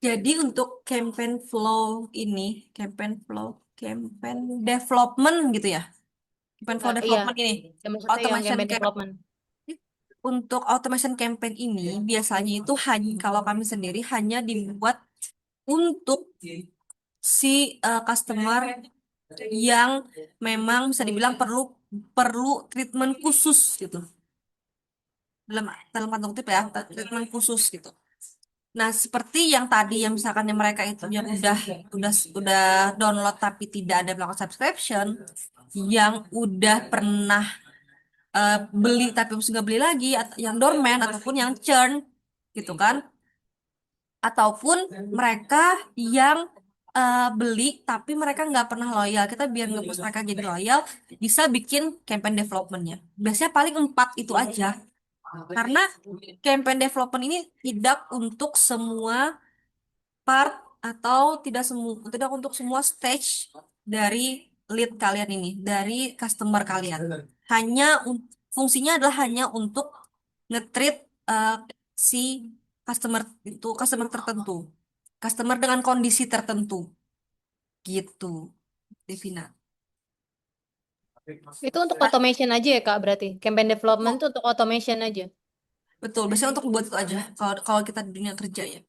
Jadi untuk campaign development gitu ya. Campaign flow
Iya,
development ini.
ya maksudnya yang
Automation
campaign development.
untuk automation campaign ini biasanya itu hanya kalau kami sendiri hanya dibuat untuk si customer yang memang bisa dibilang perlu perlu treatment khusus gitu. Dalam dalam tanda kutip ya, treatment khusus gitu. Nah, seperti yang tadi yang misalkan yang mereka itu yang udah download tapi tidak ada melakukan subscription, yang udah pernah beli tapi harus nggak beli lagi, yang dormant ataupun yang churn gitu kan. ataupun mereka yang beli tapi mereka nggak pernah loyal. Kita biar nge-push mereka jadi loyal, bisa bikin campaign developmentnya. Biasanya paling 4 itu aja. Karena campaign development ini tidak untuk semua part atau tidak untuk semua stage dari lead kalian ini, dari customer kalian. Fungsinya adalah hanya untuk nge-treat eh, si customer tertentu, customer dengan kondisi tertentu, gitu, Devina.
Itu untuk automation aja ya Kak berarti. Campaign development itu untuk automation aja.
Betul, biasanya untuk buat itu aja. Kalau kalau kita di dunia kerja ya.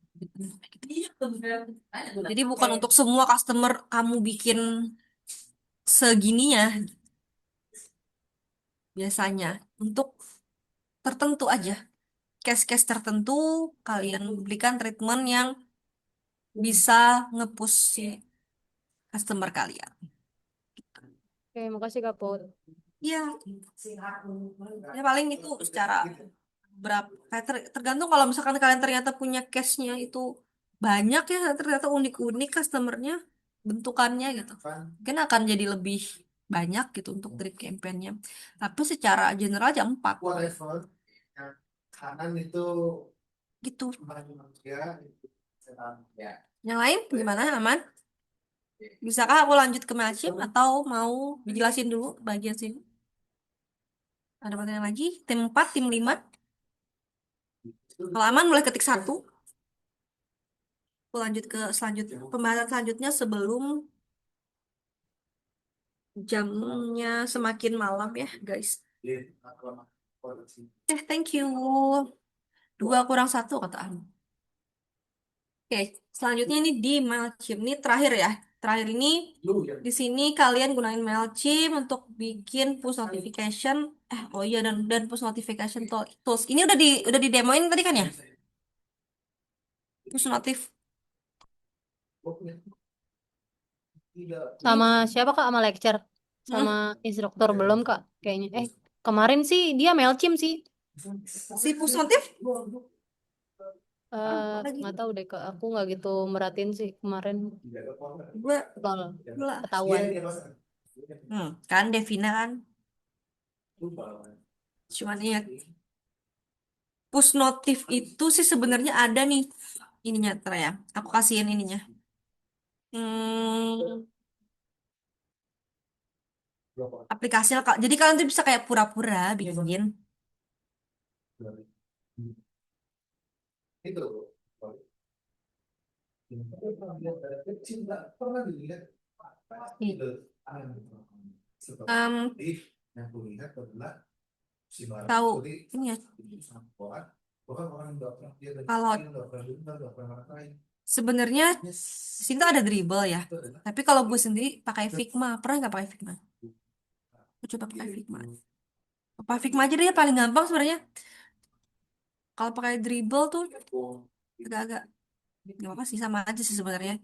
Jadi bukan untuk semua customer kamu bikin segininya, biasanya untuk tertentu aja. Case-case tertentu kalian berikan treatment yang bisa nge-push si customer kalian.
Oke, makasih Kak Put.
Iya, ya paling itu secara berapa kayak tergantung kalau misalkan kalian ternyata punya case-nya itu banyak ya, ternyata unik-unik customernya, bentukannya gitu. Mungkin akan jadi lebih banyak gitu untuk drip campaign-nya. Tapi secara general aja 4 gitu. Yang lain gimana, aman? Bisakah aku lanjut ke Mailchimp atau mau dijelasin dulu bagian sini? Ada pertanyaan lagi? Tim 4, tim 5? Kalau aman boleh ketik 1. Aku lanjut ke pembahasan selanjutnya sebelum jamnya semakin malam ya, guys. Thank you. 2 kurang 1 kata Anu. Oke, selanjutnya ini di Mailchimp. Ini terakhir ya. Terakhir ini di sini kalian gunain Mailchimp untuk bikin push notification. Oh iya, dan push notification tools. Ini udah di demoin tadi kan ya? Push notif.
Sama siapa Kak? Sama lecture? Sama instruktur belum Kak? Kayaknya. Kemarin sih dia MailChimp sih.
Si push notif? Lagi.
Nggak tahu deh Kak. Aku nggak gitu merhatiin sih kemarin.
Gue
Kalau
lah.
ketahuan.
Kan Devina kan. Cuman ya push notif itu sih sebenarnya ada nih ininya ya. Aku kasihin ininya. Hmm, aplikasi lah, Kak. Jadi kalian tuh bisa kayak pura-pura bikin. Em, tahu ini ya. Kalau sebenarnya di sini tuh ada dribble ya. Tapi kalau gue sendiri pakai Figma. Pernah nggak pakai Figma? Aku coba pakai Figma. Pakai Figma aja deh paling gampang sebenarnya. Kalau pakai dribble tuh agak-agak nggak apa sih, sama aja sih sebenarnya.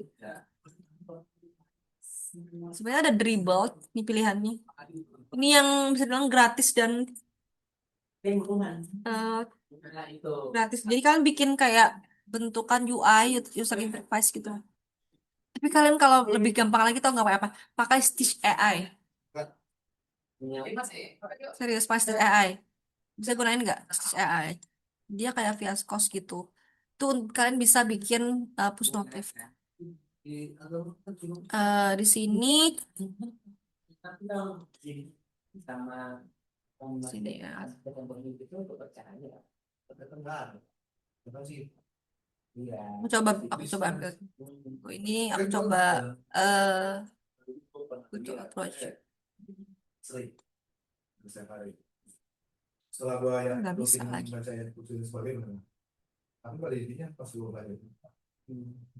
Sebenarnya ada dribble nih pilihannya. Ini yang bisa dibilang gratis dan eh, gratis. Jadi kalian bikin kayak bentukan UI, user interface gitu. Tapi kalian kalau lebih gampang lagi tau nggak pakai apa? Pakai Stitch AI. Serius, pakai Stitch AI. Bisa gunain nggak Stitch AI? Dia kayak Viascos gitu. Tuh kalian bisa bikin push notif. Di sini sini ya. Aku coba ambil. Ini aku coba Google Approach. Nggak bisa lagi.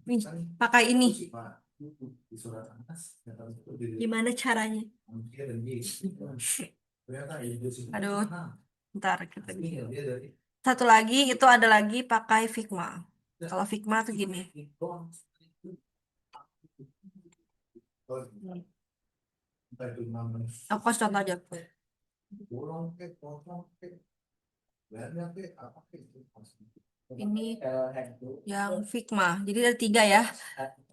Nih, pakai ini. Gimana caranya? Aduh, ntar kita satu lagi itu ada lagi pakai Figma. Kalau Figma tuh gini. Aku kasih contoh aja. Ini yang Figma. Jadi ada 3 ya.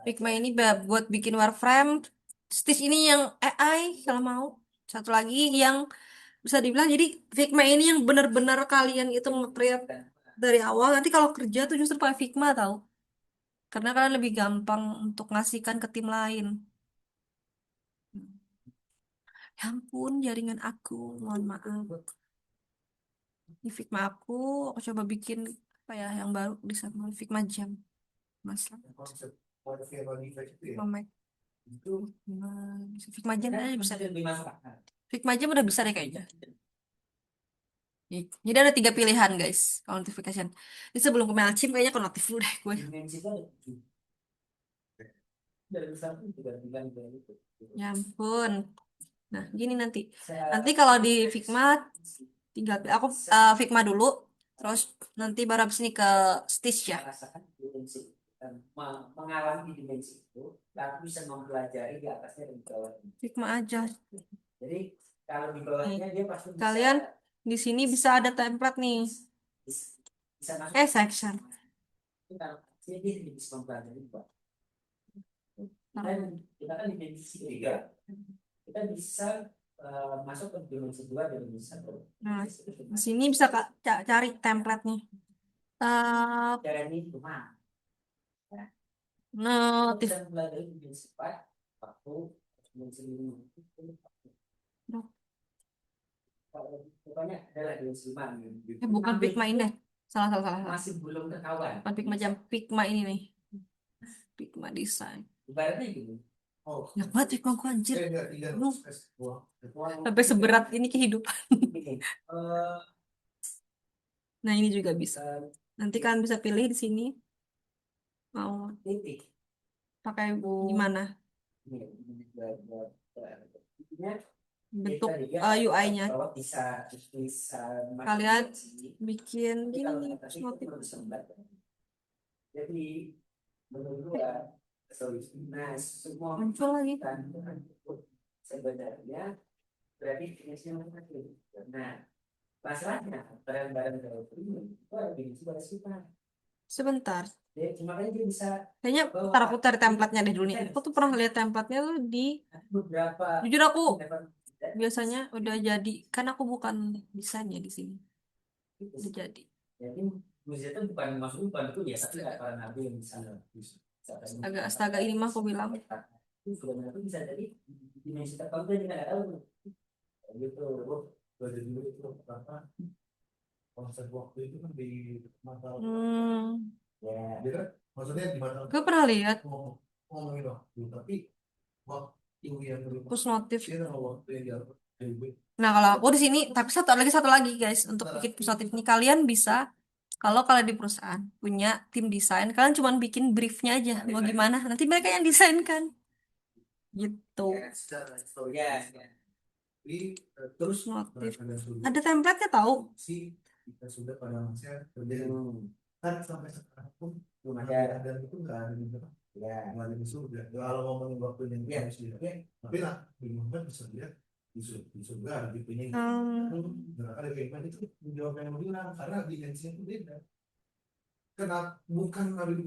Figma ini buat bikin wireframe. Stitch ini yang AI kalau mau. Satu lagi yang bisa dibilang jadi Figma ini yang benar-benar kalian itu nge-create dari awal. Nanti kalau kerja tuh justru pakai Figma tahu. Karena kalian lebih gampang untuk ngasihkan ke tim lain. Ya ampun, jaringan aku. Mohon maaf. Ini Figma aku coba bikin apa ya yang baru di sana Figma Jam. Mas. Figma Max. Figma Jam aja bisa deh. Figma Jam udah bisa deh kayaknya. Jadi ada 3 pilihan guys kalau notification. Ini sebelum ke Mailchimp kayaknya ke notif dulu deh gue. Ya ampun. Nah gini nanti. Nanti kalau di Figma tinggal aku Figma dulu. Terus nanti baru habis ini ke Stitch ya.
Mengalami dimensi itu, aku bisa mempelajari di atasnya dan di bawahnya.
Figma aja.
Jadi kalau di bawahnya dia pasti bisa,
Kalian di sini bisa ada template nih.
bisa masuk.
Section.
Kalau dia bisa mempelajari Pak. Dan kita kan di dimensi 3, kita bisa masuk ke dimensi 2 dan dimensi 1.
Nah, di sini bisa cari template-nya.
Cara ini cuma
Notif.
bisa mempelajari dimensi 4, waktu dimensi 5. Pokoknya adalah dimensi 5.
Bukan Figma ini deh. Salah.
Masih belum ketahuan.
Bukan Figma Jam, Figma ini nih. Figma Design.
Ibaratnya gini.
Banyak banget Figma gue anjir. Lu. Sampai seberat ini kehidupan. Nah ini juga bisa. Nanti kalian bisa pilih di sini. Mau pakai gimana? Bentuk UI-nya. Kalian bikin gini nih, notif.
Jadi menurut gua semua
muncul lagi.
sebenarnya berarti jenisnya macam. Nah, masalahnya barang-barang itu ada jenis bersifat.
Sebentar.
Makanya dia bisa.
Kayaknya ntar aku cari template-nya deh dulu nih. Aku tuh pernah lihat template-nya tuh di
beberapa.
Jujur aku biasanya udah jadi, kan aku bukan desainnya di sini. Udah jadi.
Jadi musik itu bukan itu ya, tapi para nabi yang bisa.
Astaga ini mah aku bilang.
Sebenarnya itu bisa jadi dimensi tertentu yang kita nggak tahu. Gitu. Dari dulu itu apa? Konsep waktu itu kan di mata. Ya. Dia kan maksudnya di mata.
Gue pernah lihat.
Ngomongin waktu, tapi waktu yang
push notif.
waktu yang
Nah kalau aku di sini, tapi satu lagi guys, untuk bikin push notif ini kalian bisa, kalau kalian di perusahaan punya tim desain, kalian cuma bikin briefnya aja, mau gimana, nanti mereka yang desain kan, gitu. Terus notif, ada template-nya tahu.
Kita sudah pada masa kerja kan sampai sekarang pun belum ada itu nggak ada gitu ya, nggak ada di surga. Kalau ngomongin waktu yang tapi lah bingung kan bisa lihat di surga gitu ini nggak ada kayak itu menjawab yang bilang karena dimensinya itu beda. Kenapa bukan nabi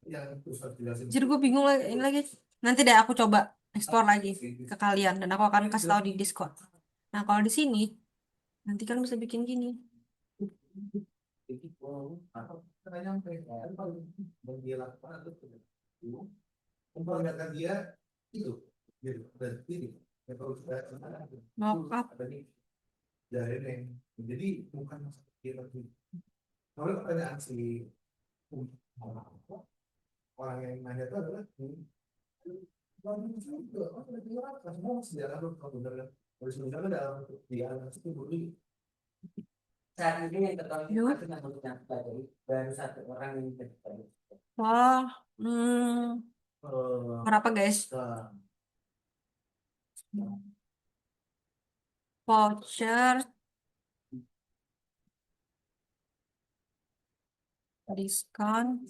yang Ustaz jelasin.
Jadi gue bingung lagi, ini lagi. Nanti deh aku coba explore lagi ke kalian dan aku akan kasih tahu di Discord. Nah kalau di sini nanti kan bisa bikin gini.
Memperlihatkan dia itu berarti
Mockup.
jadi bukan kita kalau pertanyaan si orang yang nanya itu adalah sejarah sebenarnya dalam dia itu dulu saat ini yang tertarik itu baru satu orang yang tertarik.
Wah, berapa guys? Voucher, diskon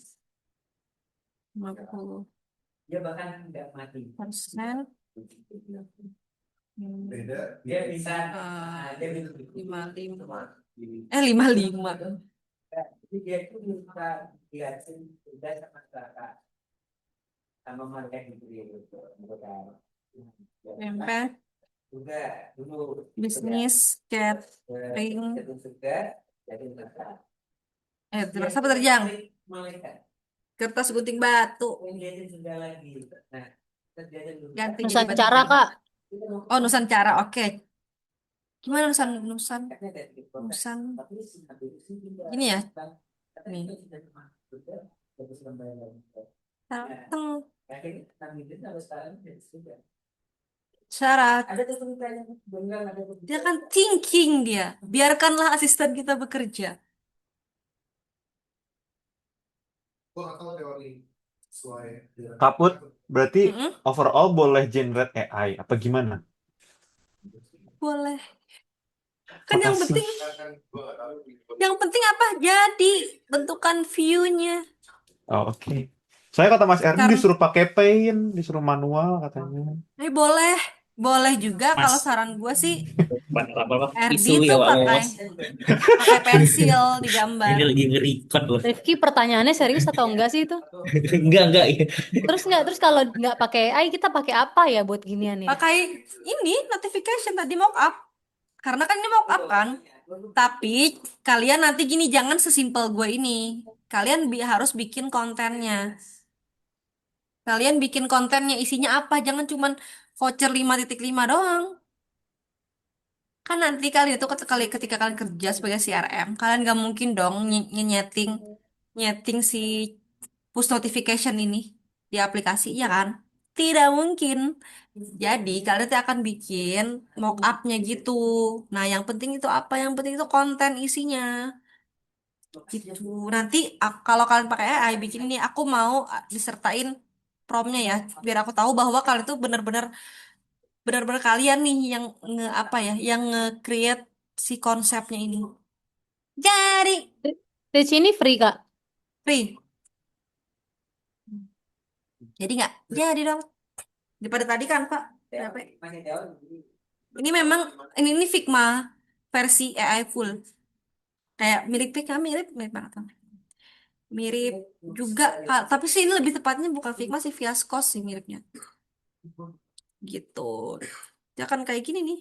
50%.
Dia bahkan tidak mati. Beda. Dia bisa 55.
55.
dia itu minta diajarin udah sama kakak sama mereka gitu ya gitu. Mereka
Campaign,
juga dulu
bisnis, catering,
jatuh juga jadi kakak.
terasa penerjang,
Malaikat
kertas gunting batu,
menjadi sudah lagi. Nah, terjadi dulu.
ganti jadi
Nusantara,
batu.
Kak.
Oh, Nusantara, oke. Gimana Nusan, Nusan, Nusan, gini ya, nih, teng, syarat.
Ada tuh tulisannya benar ada
Dia kan thinking dia. Biarkanlah asisten kita bekerja.
Gua nggak tahu teori sesuai
Kaput, berarti
Mm-mm,
overall boleh generate AI apa gimana?
boleh. Kan yang
Makasih.
penting, apa? Jadi bentukan view-nya.
Oh, oke. Saya kata Mas Erdi
Karena,
disuruh pakai Paint, disuruh manual katanya.
boleh, boleh juga. Kalau
Mas,
saran gue sih,
apa
RD
isu ya
tuh
Pak mau
pakai
Mas?
pakai pensil digambar.
Ini lagi nge-record loh.
Rifki, pertanyaannya serius atau enggak sih itu?
Enggak.
Terus kalau nggak pakai AI, kita pakai apa ya buat ginian ya?
Pakai ini notification tadi mockup. Karena kan ini mockup kan. Tapi kalian nanti gini, jangan sesimpel gue ini. Kalian harus bikin kontennya. Kalian bikin kontennya isinya apa? Jangan cuman voucher 5.5 doang. Kan nanti kalian itu ketika kalian kerja sebagai CRM, kalian gak mungkin dong nyeting nyeting si push notification ini di aplikasi, ya kan? Tidak mungkin. Jadi kalian nanti akan bikin mock-up-nya gitu. Nah, yang penting itu apa? Yang penting itu konten isinya. Gitu. Nanti kalau kalian pakai AI bikin ini, aku mau disertain promnya ya, biar aku tahu bahwa kalian tuh benar-benar kalian nih yang apa ya, yang nge-create si konsepnya ini. Jadi
Di sini free, Kak.
free. Jadi nggak jadi dong. Daripada tadi kan Pak, capek. Ini memang ini Figma versi AI full. Kayak mirip Figma, mirip banget. Bang. Mirip juga, tapi sih ini lebih tepatnya bukan Figma sih, Viascos sih miripnya. Gitu. Ya kan kayak gini nih.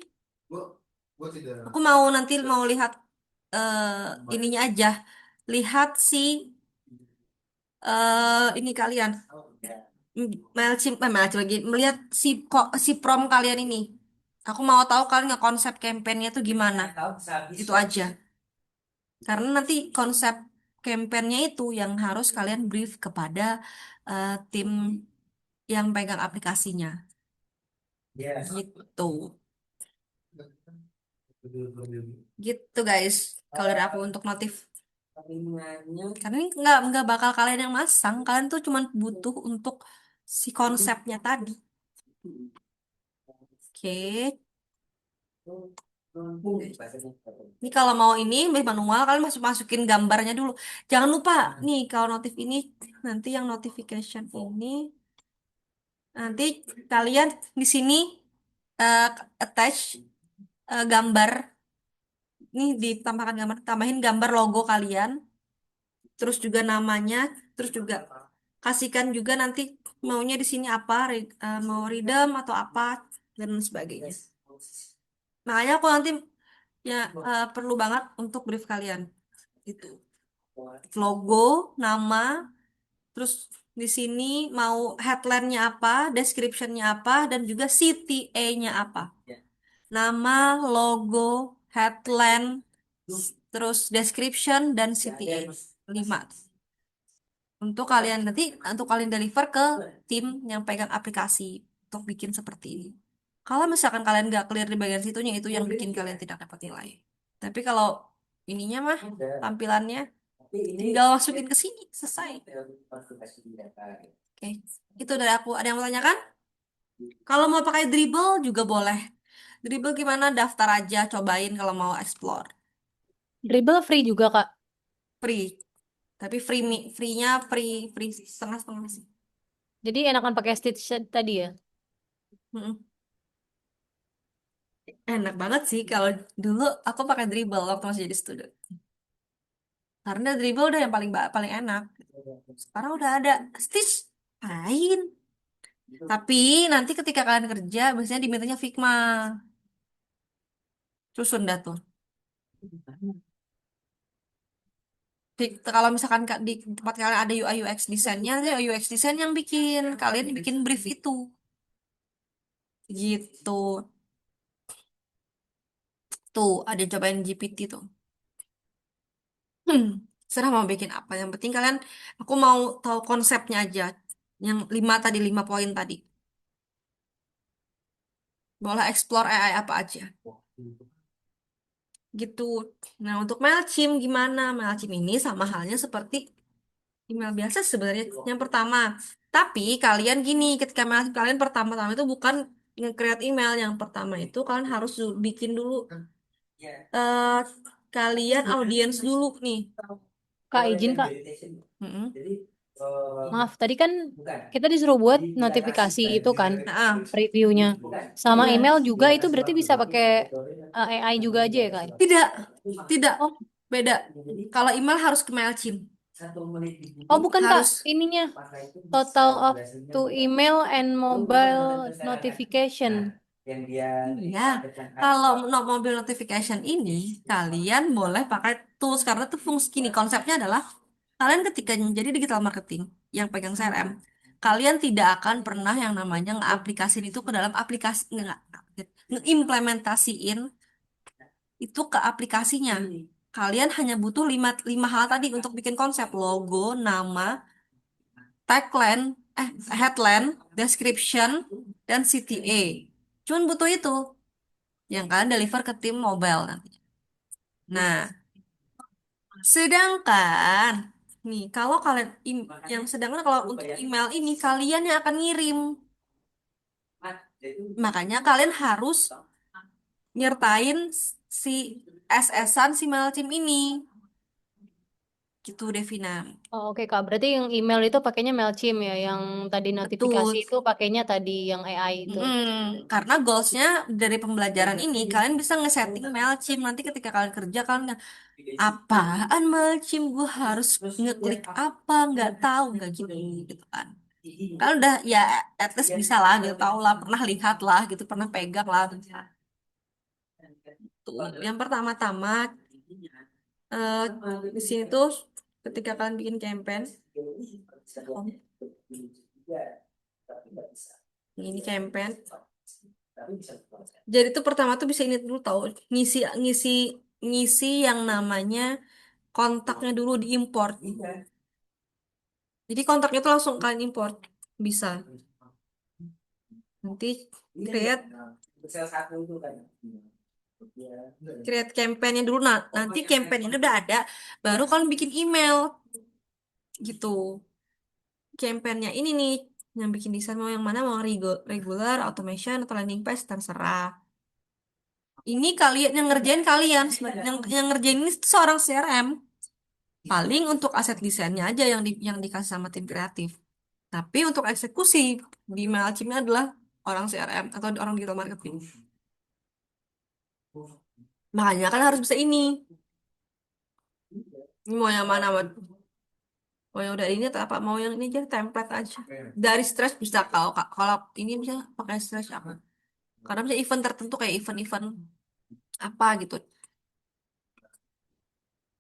gua tidak
Aku mau nanti mau lihat ininya aja. Lihat si ini kalian. Mailchimp lagi melihat si prom kalian ini. Aku mau tahu kalian nge-konsep campaign-nya tuh gimana. Itu aja. Karena nanti konsep campaign-nya itu yang harus kalian brief kepada tim yang pegang aplikasinya.
ya
Gitu. Gitu guys. Kalau dari aku untuk notif. Karena ini nggak bakal kalian yang masang. Kalian tuh cuma butuh untuk si konsepnya tadi. Oke. Ini kalau mau ini lebih manual, kalian masukin gambarnya dulu. Jangan lupa nih kalau notif ini, nanti yang notification ini nanti kalian di sini eh, attach gambar. Nih ditambahkan gambar, tambahin gambar logo kalian, terus juga namanya, terus juga kasihkan juga nanti maunya di sini apa, mau redeem atau apa dan sebagainya. Makanya aku nanti ya perlu banget untuk brief kalian itu logo, nama, terus di sini mau headline-nya apa, description-nya apa, dan juga CTA-nya apa. Nama, logo, headline, terus description dan CTA 5. Untuk kalian deliver ke tim yang pegang aplikasi untuk bikin seperti ini. Kalau misalkan kalian nggak clear di bagian situnya, itu yang bikin kalian tidak dapat nilai. Tapi kalau ininya mah tampilannya tinggal masukin ke sini, selesai. Oke, itu dari aku. Ada yang mau tanyakan? Kalau mau pakai dribble juga boleh. Dribble gimana? Daftar aja, cobain kalau mau explore.
Dribble free juga, Kak.
Free. Tapi free-nya free setengah-setengah sih.
Jadi enakan pakai Stitch tadi ya.
Mm-mm. Enak banget sih kalau dulu aku pakai dribble waktu masih jadi student. Karena Dribble udah yang paling enak. Sekarang udah ada Stitch, lain. Tapi nanti ketika kalian kerja, biasanya dimintanya Figma. Susun dah tuh. Kalau misalkan di tempat kalian ada UI UX desainnya, nanti UI UX desain yang bikin. Kalian bikin brief itu. Gitu. Tuh, ada yang cobain GPT tuh. Hmm, serah mau bikin apa. Yang penting kalian, aku mau tahu konsepnya aja. Yang 5 poin tadi. Boleh explore AI apa aja. Gitu. Nah, untuk MailChimp gimana? MailChimp ini sama halnya seperti email biasa sebenarnya. Yang pertama. Tapi kalian gini, ketika MailChimp kalian pertama-tama itu bukan nge-create email. Yang pertama itu kalian harus bikin dulu eh kalian audiens dulu nih.
Kak, izin Kak.
Mm-mm.
Maaf, tadi kan kita disuruh buat notifikasi itu kan,
Nah,
reviewnya. Sama
Iya.
email juga itu berarti bisa pakai AI juga aja ya Kak?
Tidak, tidak.
Oh,
Beda. Kalau email harus ke MailChimp.
oh bukan Kak,
Harus.
ininya total of to email and mobile notification.
Ya, kalau mobil notification ini, kalian boleh pakai tools. Karena tuh fungsi gini, konsepnya adalah kalian ketika jadi digital marketing yang pegang CRM, kalian tidak akan pernah yang namanya nge-aplikasiin itu ke dalam aplikasi, nge-implementasiin itu ke aplikasinya. Kalian hanya butuh lima hal tadi untuk bikin konsep logo, nama, tagline, headline, description, dan CTA. Cuman butuh itu yang kalian deliver ke tim mobile nanti. Nah, sedangkan nih kalau kalian sedangkan kalau untuk email ini kalian yang akan ngirim. Makanya kalian harus nyertain si SS-an si MailChimp ini. Gitu, Devina.
Oh, oke Kak, berarti yang email itu pakainya MailChimp ya, yang tadi notifikasi
Betul.
itu pakainya tadi yang AI itu.
Karena goalsnya dari pembelajaran ini kalian bisa ngesetting MailChimp nanti ketika kalian kerja kalian nggak, apaan MailChimp gue harus ngeklik apa nggak tahu nggak gitu gitu kan. Kan udah ya at least bisa lah gitu tahu lah pernah lihat lah gitu pernah pegang lah gitu. Tuh, yang pertama-tama eh di sini tuh ketika kalian bikin campaign ini campaign jadi tuh pertama tuh bisa ini dulu tahu ngisi ngisi ngisi yang namanya kontaknya dulu diimport. Jadi kontaknya tuh langsung kalian import bisa. Nanti create create campaign-nya dulu. Nah, nanti campaign-nya udah ada, baru kalian bikin email gitu. Campaign-nya ini nih yang bikin desain mau yang mana mau regular, automation atau landing page terserah. Ini kalian yang ngerjain kalian yang ngerjain ini seorang CRM. Paling untuk aset desainnya aja yang dikasih sama tim kreatif. Tapi untuk eksekusi di MailChimp adalah orang CRM atau orang digital marketing. Makanya kan harus bisa ini. Ini mau yang mana? Mau yang udah ini atau apa? Mau yang ini aja template aja. Dari stress bisa kalau ini bisa pakai stress apa? Karena bisa event tertentu kayak event-event apa gitu.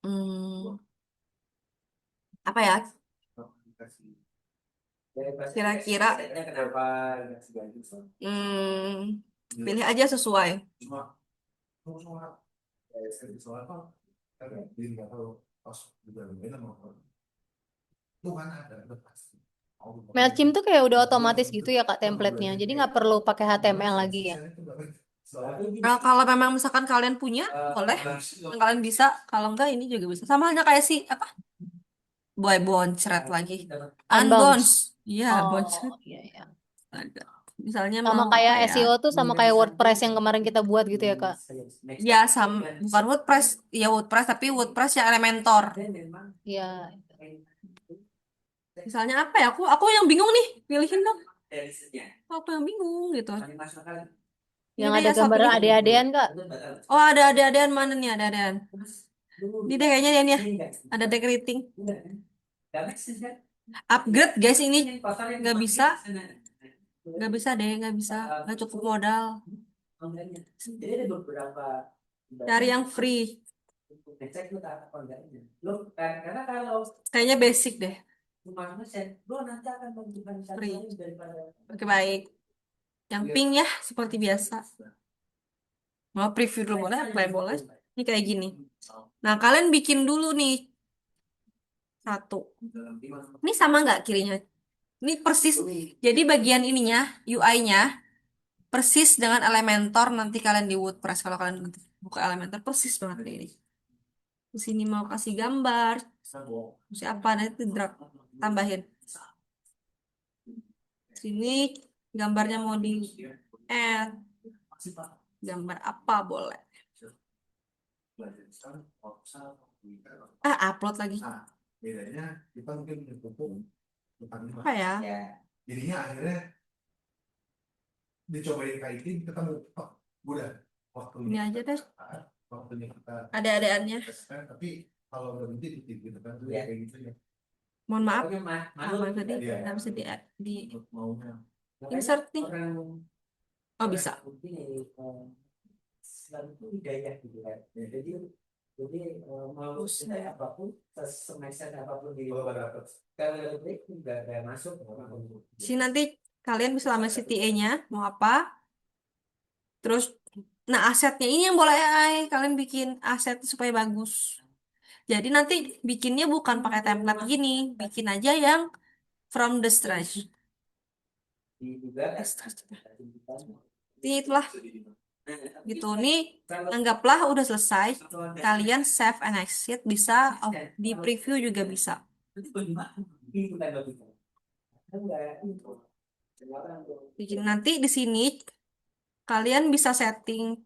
Hmm, apa ya? Kira-kira pilih aja sesuai.
MailChimp tuh kayak udah otomatis gitu ya Kak template-nya. Jadi nggak perlu pakai HTML lagi ya.
Nah, kalau memang misalkan kalian punya, boleh. Kalian bisa. Kalau enggak, ini juga bisa. Sama halnya kayak si apa? Boy Boncret lagi.
Unbounce.
Unbounce. Iya, Boncret.
Oh iya ya.
Ada. Misalnya
Sama
mau
kayak
kayak
SEO tuh sama kayak WordPress yang kemarin kita buat gitu ya Kak.
ya sama bukan WordPress, ya WordPress tapi WordPress yang Elementor.
Iya.
Misalnya apa ya? Aku yang bingung nih, pilihin dong. Aku yang bingung gitu. Ini
Yang
deh
ada
ya
gambar
satunya.
ade-adean Kak.
Oh, ada adean mana nih ada adean? Ini deh kayaknya ya, ada decorating. Upgrade guys, ini nggak bisa, deh, nggak bisa, nggak cukup modal. Cari yang free. Kayaknya basic deh. Free. Oke, baik. Yang pink ya, seperti biasa. Mau preview dulu boleh? Boleh. Ini kayak gini. Nah, kalian bikin dulu nih satu. Ini sama nggak kirinya? Ini persis. Jadi bagian ininya, UI-nya persis dengan Elementor nanti kalian di WordPress. Kalau kalian nanti buka Elementor persis banget kayak ini. Di sini mau kasih gambar, siapa nanti drag tambahin. Sini gambarnya mau di add, gambar apa boleh. Upload lagi.
Nah, bedanya kita mungkin berkumpul depannya.
Apa ya?
Jadinya akhirnya dicobain kaitin ketemu. Oh, udah
Ini aja deh.
waktunya kita
Ada adeannya.
teskan, tapi kalau berhenti di gitu kan kayak gitu ya.
Mohon maaf. Apa tadi?
Iya.
Nggak bisa di
Maunya
insert nih. Oh, bisa. Sini nanti kalian bisa lamar CTA-nya mau apa. Terus, nah asetnya ini yang boleh kalian bikin aset supaya bagus. Jadi nanti bikinnya bukan pakai template gini, bikin aja yang from the scratch. Ini itulah gitu. Nih anggaplah udah selesai. Kalian save and exit bisa, di preview juga bisa. Bikin nanti di sini kalian bisa setting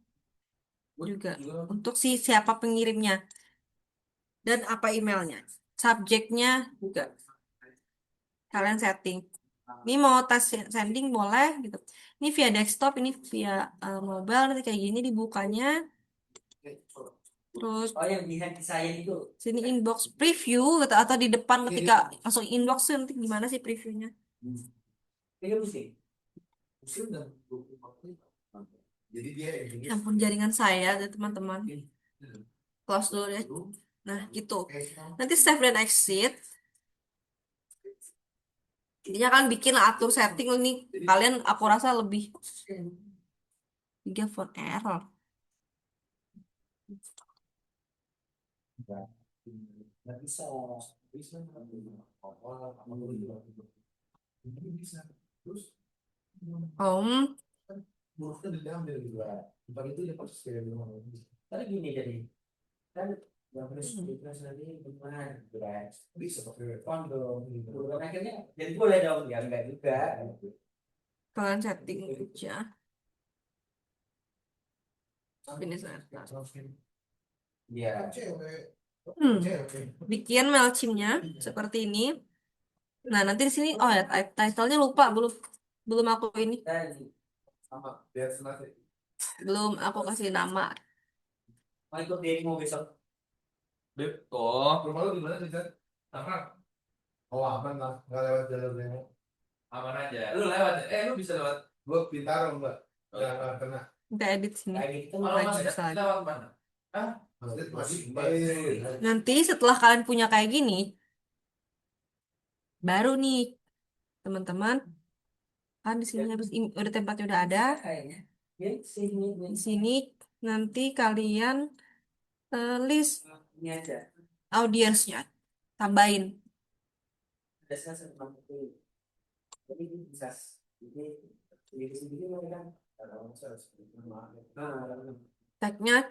juga untuk siapa pengirimnya dan apa emailnya, subjeknya juga kalian setting. Ini mau tes sending boleh gitu. Ini via desktop, ini via mobile, nanti kayak gini dibukanya. Terus sini inbox preview gitu, atau di depan ketika langsung inbox tuh nanti gimana sih previewnya?
jadi dia
Ya ampun, jaringan saya ada teman-teman. Close dulu ya. Nah gitu. Nanti save dan exit. Intinya kan bikin atur setting ini. Kalian aku rasa lebih 3 font error.
nggak bisa bisa terus hurufnya diambil juga bukan itu ya proses kayak gimana tapi gini jadi kan yang proses nanti benar beras bisa pakai kondo gitu akhirnya jadi boleh dong ya enggak juga
Kalian setting aja. Ini saya.
iya
Bikin MailChimp-nya seperti ini. Nah, nanti di sini ya title-nya lupa, belum aku ini.
sama biar senasib
Belum aku kasih nama.
mau ikut demo besok oh rumah lu di mana sih Zat? Tangerang oh aman lah nggak lewat jalur demo aman aja lu lewat lu bisa lewat gua Bintaro mbak nggak kena
Kita edit sini.
kalau
Lagi
mas
susah.
lewat mana
Nanti setelah kalian punya kayak gini, baru nih teman-teman, kan di sini habis udah tempatnya udah ada. Di sini nanti kalian list audiensnya, tambahin. Tagnya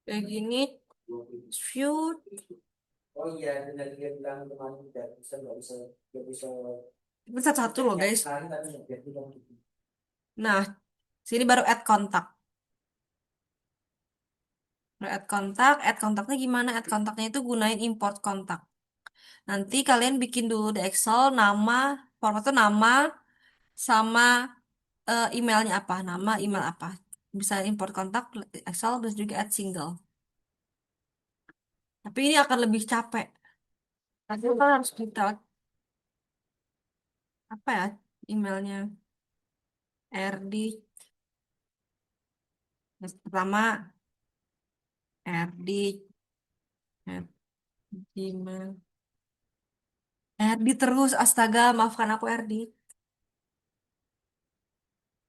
kayak gini, view.
oh iya benar dia bilang kemarin nggak bisa
Itu satu-satu loh guys.
sekali tapi nggak jadi bilang gitu.
Nah, sini baru add kontak. Baru add kontak, add kontaknya gimana? Add kontaknya itu gunain import kontak. Nanti kalian bikin dulu di Excel nama, format tuh nama sama emailnya apa, nama, email apa. Bisa import kontak Excel, bisa juga add single. Tapi ini akan lebih capek. Nanti kalian harus detail apa ya emailnya. RD pertama RD at Gmail. RD terus, astaga, maafkan aku RD.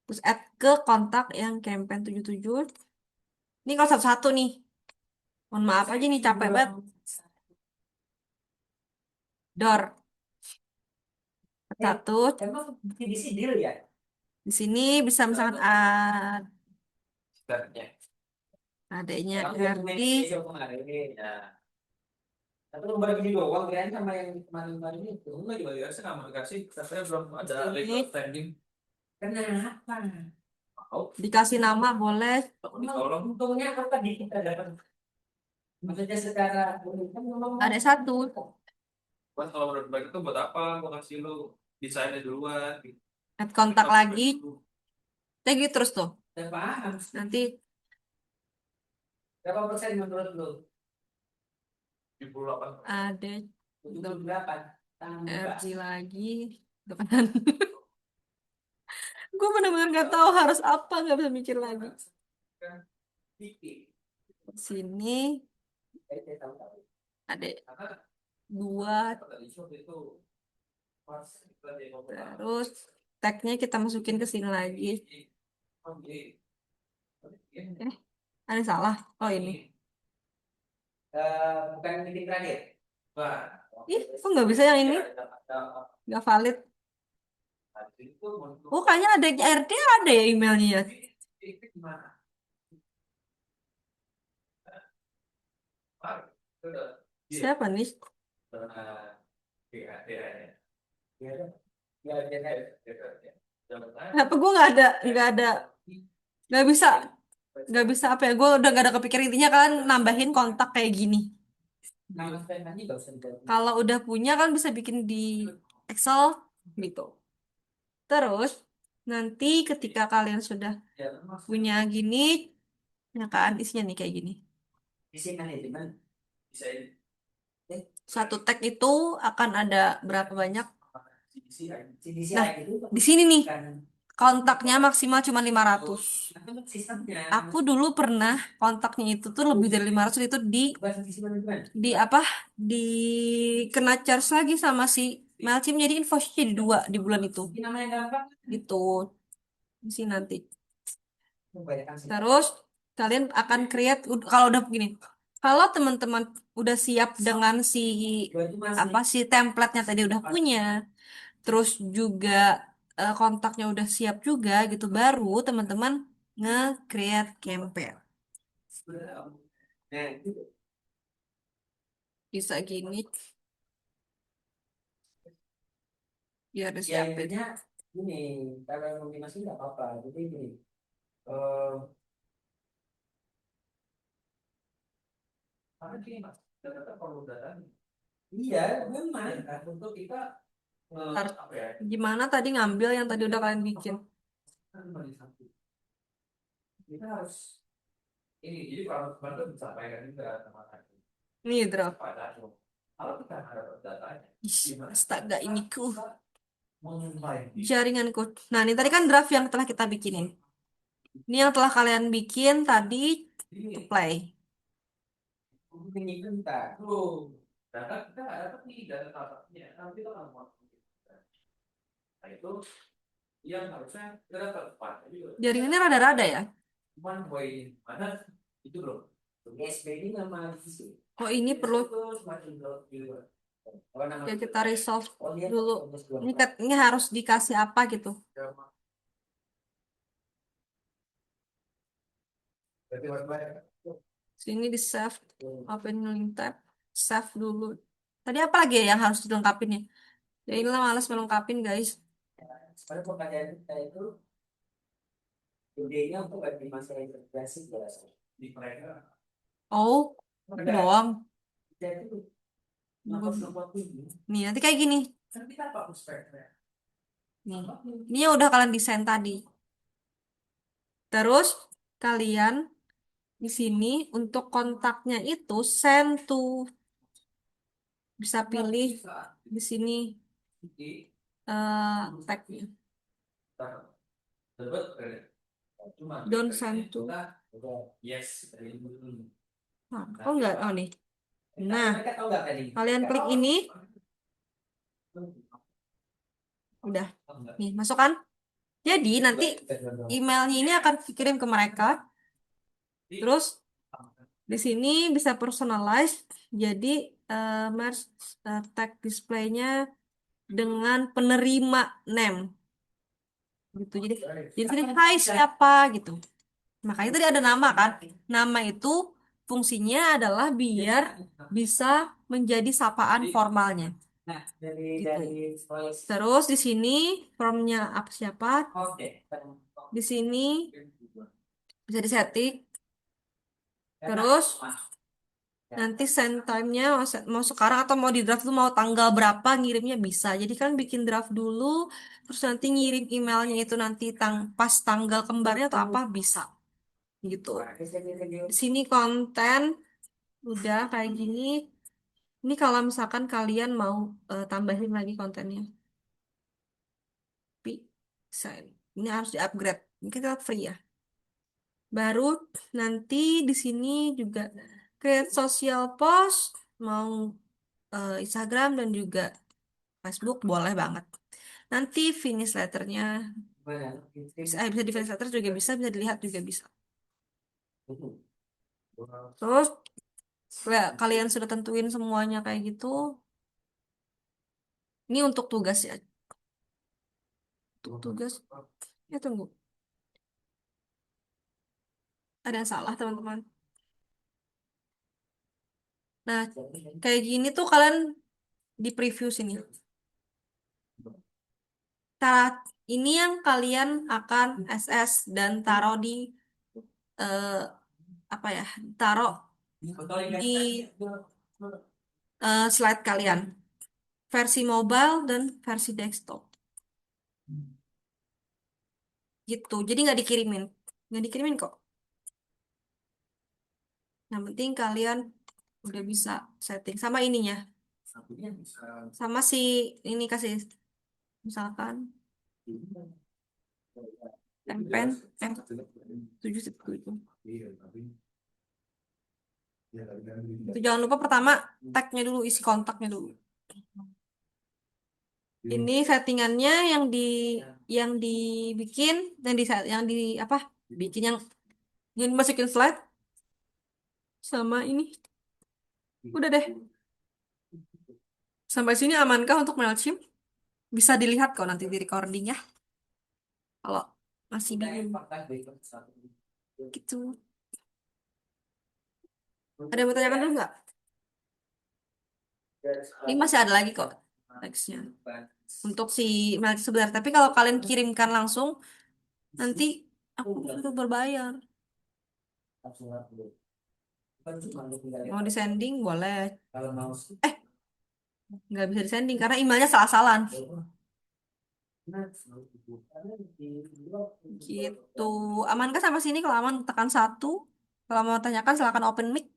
Terus add ke kontak yang campaign 77. Ini kalau satu-satu nih. Mohon maaf aja nih, capek banget. Door. Satu.
Emang di sini deal ya?
Di sini bisa misalkan
Startnya.
adanya
Kamu yang
RD.
main kemarin ini. Nah, tapi nomor gini doang kan sama yang kemarin-kemarin itu. Enggak juga biasa nggak mau dikasih. Saya belum ada legal standing. Kenapa? Mau
Dikasih nama boleh.
ditolong. Untungnya apa di kita dapat? Maksudnya secara kan memang
Ada satu.
Mas kalau menurut baik itu buat apa? Mau kasih lu desainnya duluan.
Add kontak lagi. Kayak gitu terus tuh.
saya paham.
Nanti
Berapa persen menurut lu?
78.
ada
78. Tambah.
RG lagi. Tuh kan. Gue benar-benar nggak tahu harus apa, nggak bisa mikir lagi. Sini ada dua, terus tagnya kita masukin ke sini lagi. Ada yang salah. Oh ini.
Bukan meeting terakhir.
Ih, kok nggak bisa yang ini? Nggak valid. Oh, kayaknya ada RD, ada ya emailnya ya. Siapa nih? Kenapa gue nggak bisa, nggak bisa apa ya? Gue udah nggak ada kepikiran, intinya kan nambahin kontak kayak gini. Kalau udah punya kan bisa bikin di Excel gitu. Terus nanti ketika kalian sudah punya gini, ya kan isinya nih kayak gini.
Isi manajemen.
Satu tag itu akan ada berapa banyak?
CDCI
Nah,
itu
di sini nih
bukan
kontaknya maksimal cuma 500.
sistemnya.
Aku dulu pernah kontaknya itu tuh lebih dari 500 itu
Bukan isi manajemen.
di apa? Di kena charge lagi sama si Mailchimp, jadi invoice jadi 2 di bulan itu.
Ini namanya gampang.
Gitu. Di sini nanti.
Kebanyakan sih.
Terus kalian akan create kalau udah begini. Kalau teman-teman udah siap dengan si
Dua itu masih.
apa sih template-nya tadi udah punya, terus juga kontaknya udah siap juga gitu, baru teman-teman nge-create campaign.
Nah, itu
Bisa gini. Biar
ya
disiapin.
intinya gini, kalau yang masih nggak apa-apa. Jadi gini, eh karena gini mas, ternyata kalau data iya memang untuk kita
Harus
apa ya?
gimana tadi ngambil yang tadi udah kalian bikin.
Kan cuma di satu. Kita harus ini, jadi kalau kemarin tuh disampaikan juga sama tadi.
Nih draft.
Pada kalau kita ada datanya,
Ih, astaga ini ku
mengumpai
jaringanku. Nah, ini tadi kan draft yang telah kita bikinin. Ini yang telah kalian bikin tadi, play.
ini kita tuh data kita nggak dapat nih data datanya, nanti kita nggak mau. Nah itu yang harusnya kita dapat tepat.
Jaringannya rada-rada ya.
Cuman poin mana itu loh. SB ini nama divisi.
Oh, ini perlu
Semakin gitu.
ya kita resolve dulu. Ini harus dikasih apa gitu. Sini di save, open link tab, save dulu. Tadi apa lagi ya yang harus dilengkapin ya? Ya inilah malas melengkapin guys.
Sebenarnya pertanyaan kita itu idenya untuk bagi masa integrasi jelas di mereka.
Oh, doang.
Kita itu
Nih, nanti kayak gini. Nih, ini yang udah kalian desain tadi. Terus kalian di sini untuk kontaknya itu send to, bisa pilih di sini tagnya. Don't send to. Nah, oh enggak, oh nih. Nah, kalian klik ini, udah. Nih, masukkan. Jadi nanti emailnya ini akan dikirim ke mereka. Terus di sini bisa personalize. Jadi merge tag displaynya dengan penerima name gitu. Jadi sini hai siapa gitu. Makanya tadi ada nama kan. Nama itu fungsinya adalah biar bisa menjadi sapaan formalnya. Gitu. Terus di sini formnya apa siapa? Di sini bisa disetting. Terus nanti send time-nya mau sekarang atau mau di draft tuh mau tanggal berapa ngirimnya bisa. Jadi kan bikin draft dulu, terus nanti ngirim emailnya itu nanti pas tanggal kembarnya atau apa bisa. Gitu. Di sini konten udah kayak gini. Ini kalau misalkan kalian mau tambahin lagi kontennya. Tapi ini harus di-upgrade. Ini kita free ya. Baru nanti di sini juga create social post, mau Instagram dan juga Facebook boleh banget. Nanti finish letternya bisa di finish letter juga bisa dilihat juga bisa. Terus kalian sudah tentuin semuanya kayak gitu. Ini untuk tugas ya. Untuk tugas. Ya tunggu. Ada yang salah teman-teman. Nah, kayak gini tuh kalian di preview sini. Ini yang kalian akan SS dan taruh di apa ya? Taruh di slide kalian. Versi mobile dan versi desktop. Gitu. Jadi nggak dikirimin. Nggak dikirimin kok. Yang penting kalian udah bisa setting sama ininya. Sama si ini kasih misalkan tempen F7.7. Itu jangan lupa pertama tagnya dulu, isi kontaknya dulu. Ini settingannya yang dibikin dan yang di apa? Bikin yang dimasukin slide sama ini. Udah deh. Sampai sini amankah untuk Mailchimp? Bisa dilihat kok nanti di recording ya. Kalau masih bingung. Gitu. Ada yang mau tanyakan dulu nggak? Ini masih ada lagi kok teksnya. Untuk si Mailchimp sebenarnya. Tapi kalau kalian kirimkan langsung, nanti aku itu berbayar. Mau di sending boleh. Nggak bisa di sending karena emailnya salah-salahan. Gitu. Amankah sama sini? Kalau aman tekan 1. Kalau mau tanyakan silakan open mic.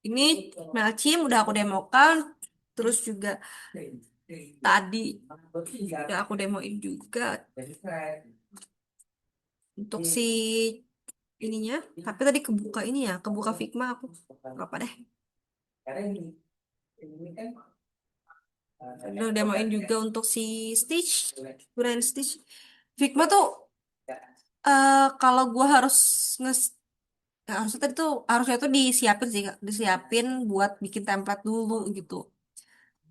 Ini Mailchimp udah aku demokan. Terus juga tadi udah aku demoin juga untuk si ininya. Tapi tadi kebuka ini ya, kebuka Figma aku. Apa deh. Udah demoin juga untuk si Stitch, Brain Stitch. Figma tuh kalau gua harus harusnya tadi tuh harusnya tuh disiapin sih, Kak. Disiapin buat bikin template dulu gitu.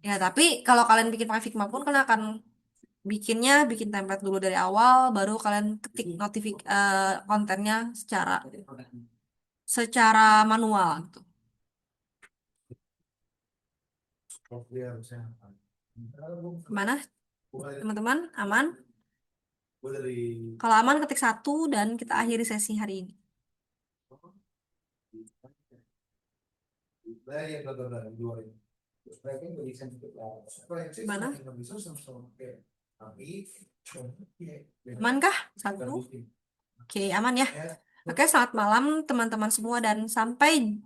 Ya, tapi kalau kalian bikin pakai Figma pun kan akan bikin template dulu dari awal, baru kalian ketik kontennya secara manual gitu. Gimana, teman-teman? Aman? Kalau aman ketik 1 dan kita akhiri sesi hari ini.
Nah, ya bla dua ini. Terus mereka yang berikan juga proyeksi
Gimana?
semakin bisa sama-sama kayak tapi
Aman kah? Satu.
terbukti.
Oke, aman ya.
Ya,
Oke, selamat malam teman-teman semua dan sampai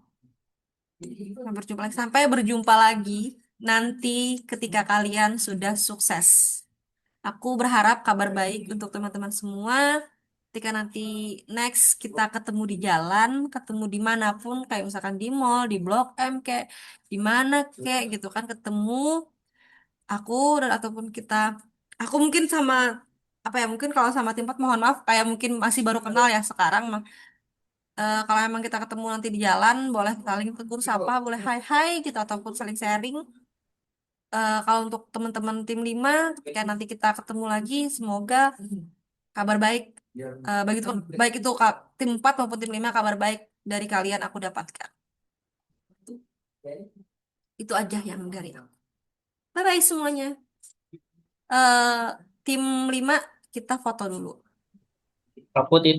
berjumpa lagi nanti ketika kalian sudah sukses. Aku berharap kabar baik untuk teman-teman semua. Ketika nanti next kita ketemu di jalan, ketemu dimanapun, kayak misalkan di mall, di Blok M, kayak di mana kayak gitu kan ketemu aku dan ataupun aku mungkin sama apa ya mungkin kalau sama Timpat mohon maaf kayak mungkin masih baru kenal ya sekarang. Kalau emang kita ketemu nanti di jalan, boleh saling tegur sapa, boleh hai hai gitu ataupun saling sharing. Kalau untuk teman-teman tim 5 ketika nanti kita ketemu lagi, semoga kabar baik baik itu tim 4 maupun tim 5 kabar baik dari kalian aku dapatkan. Itu aja yang dari aku. Bye bye semuanya. Eh, tim 5 kita foto dulu.
Kaput itu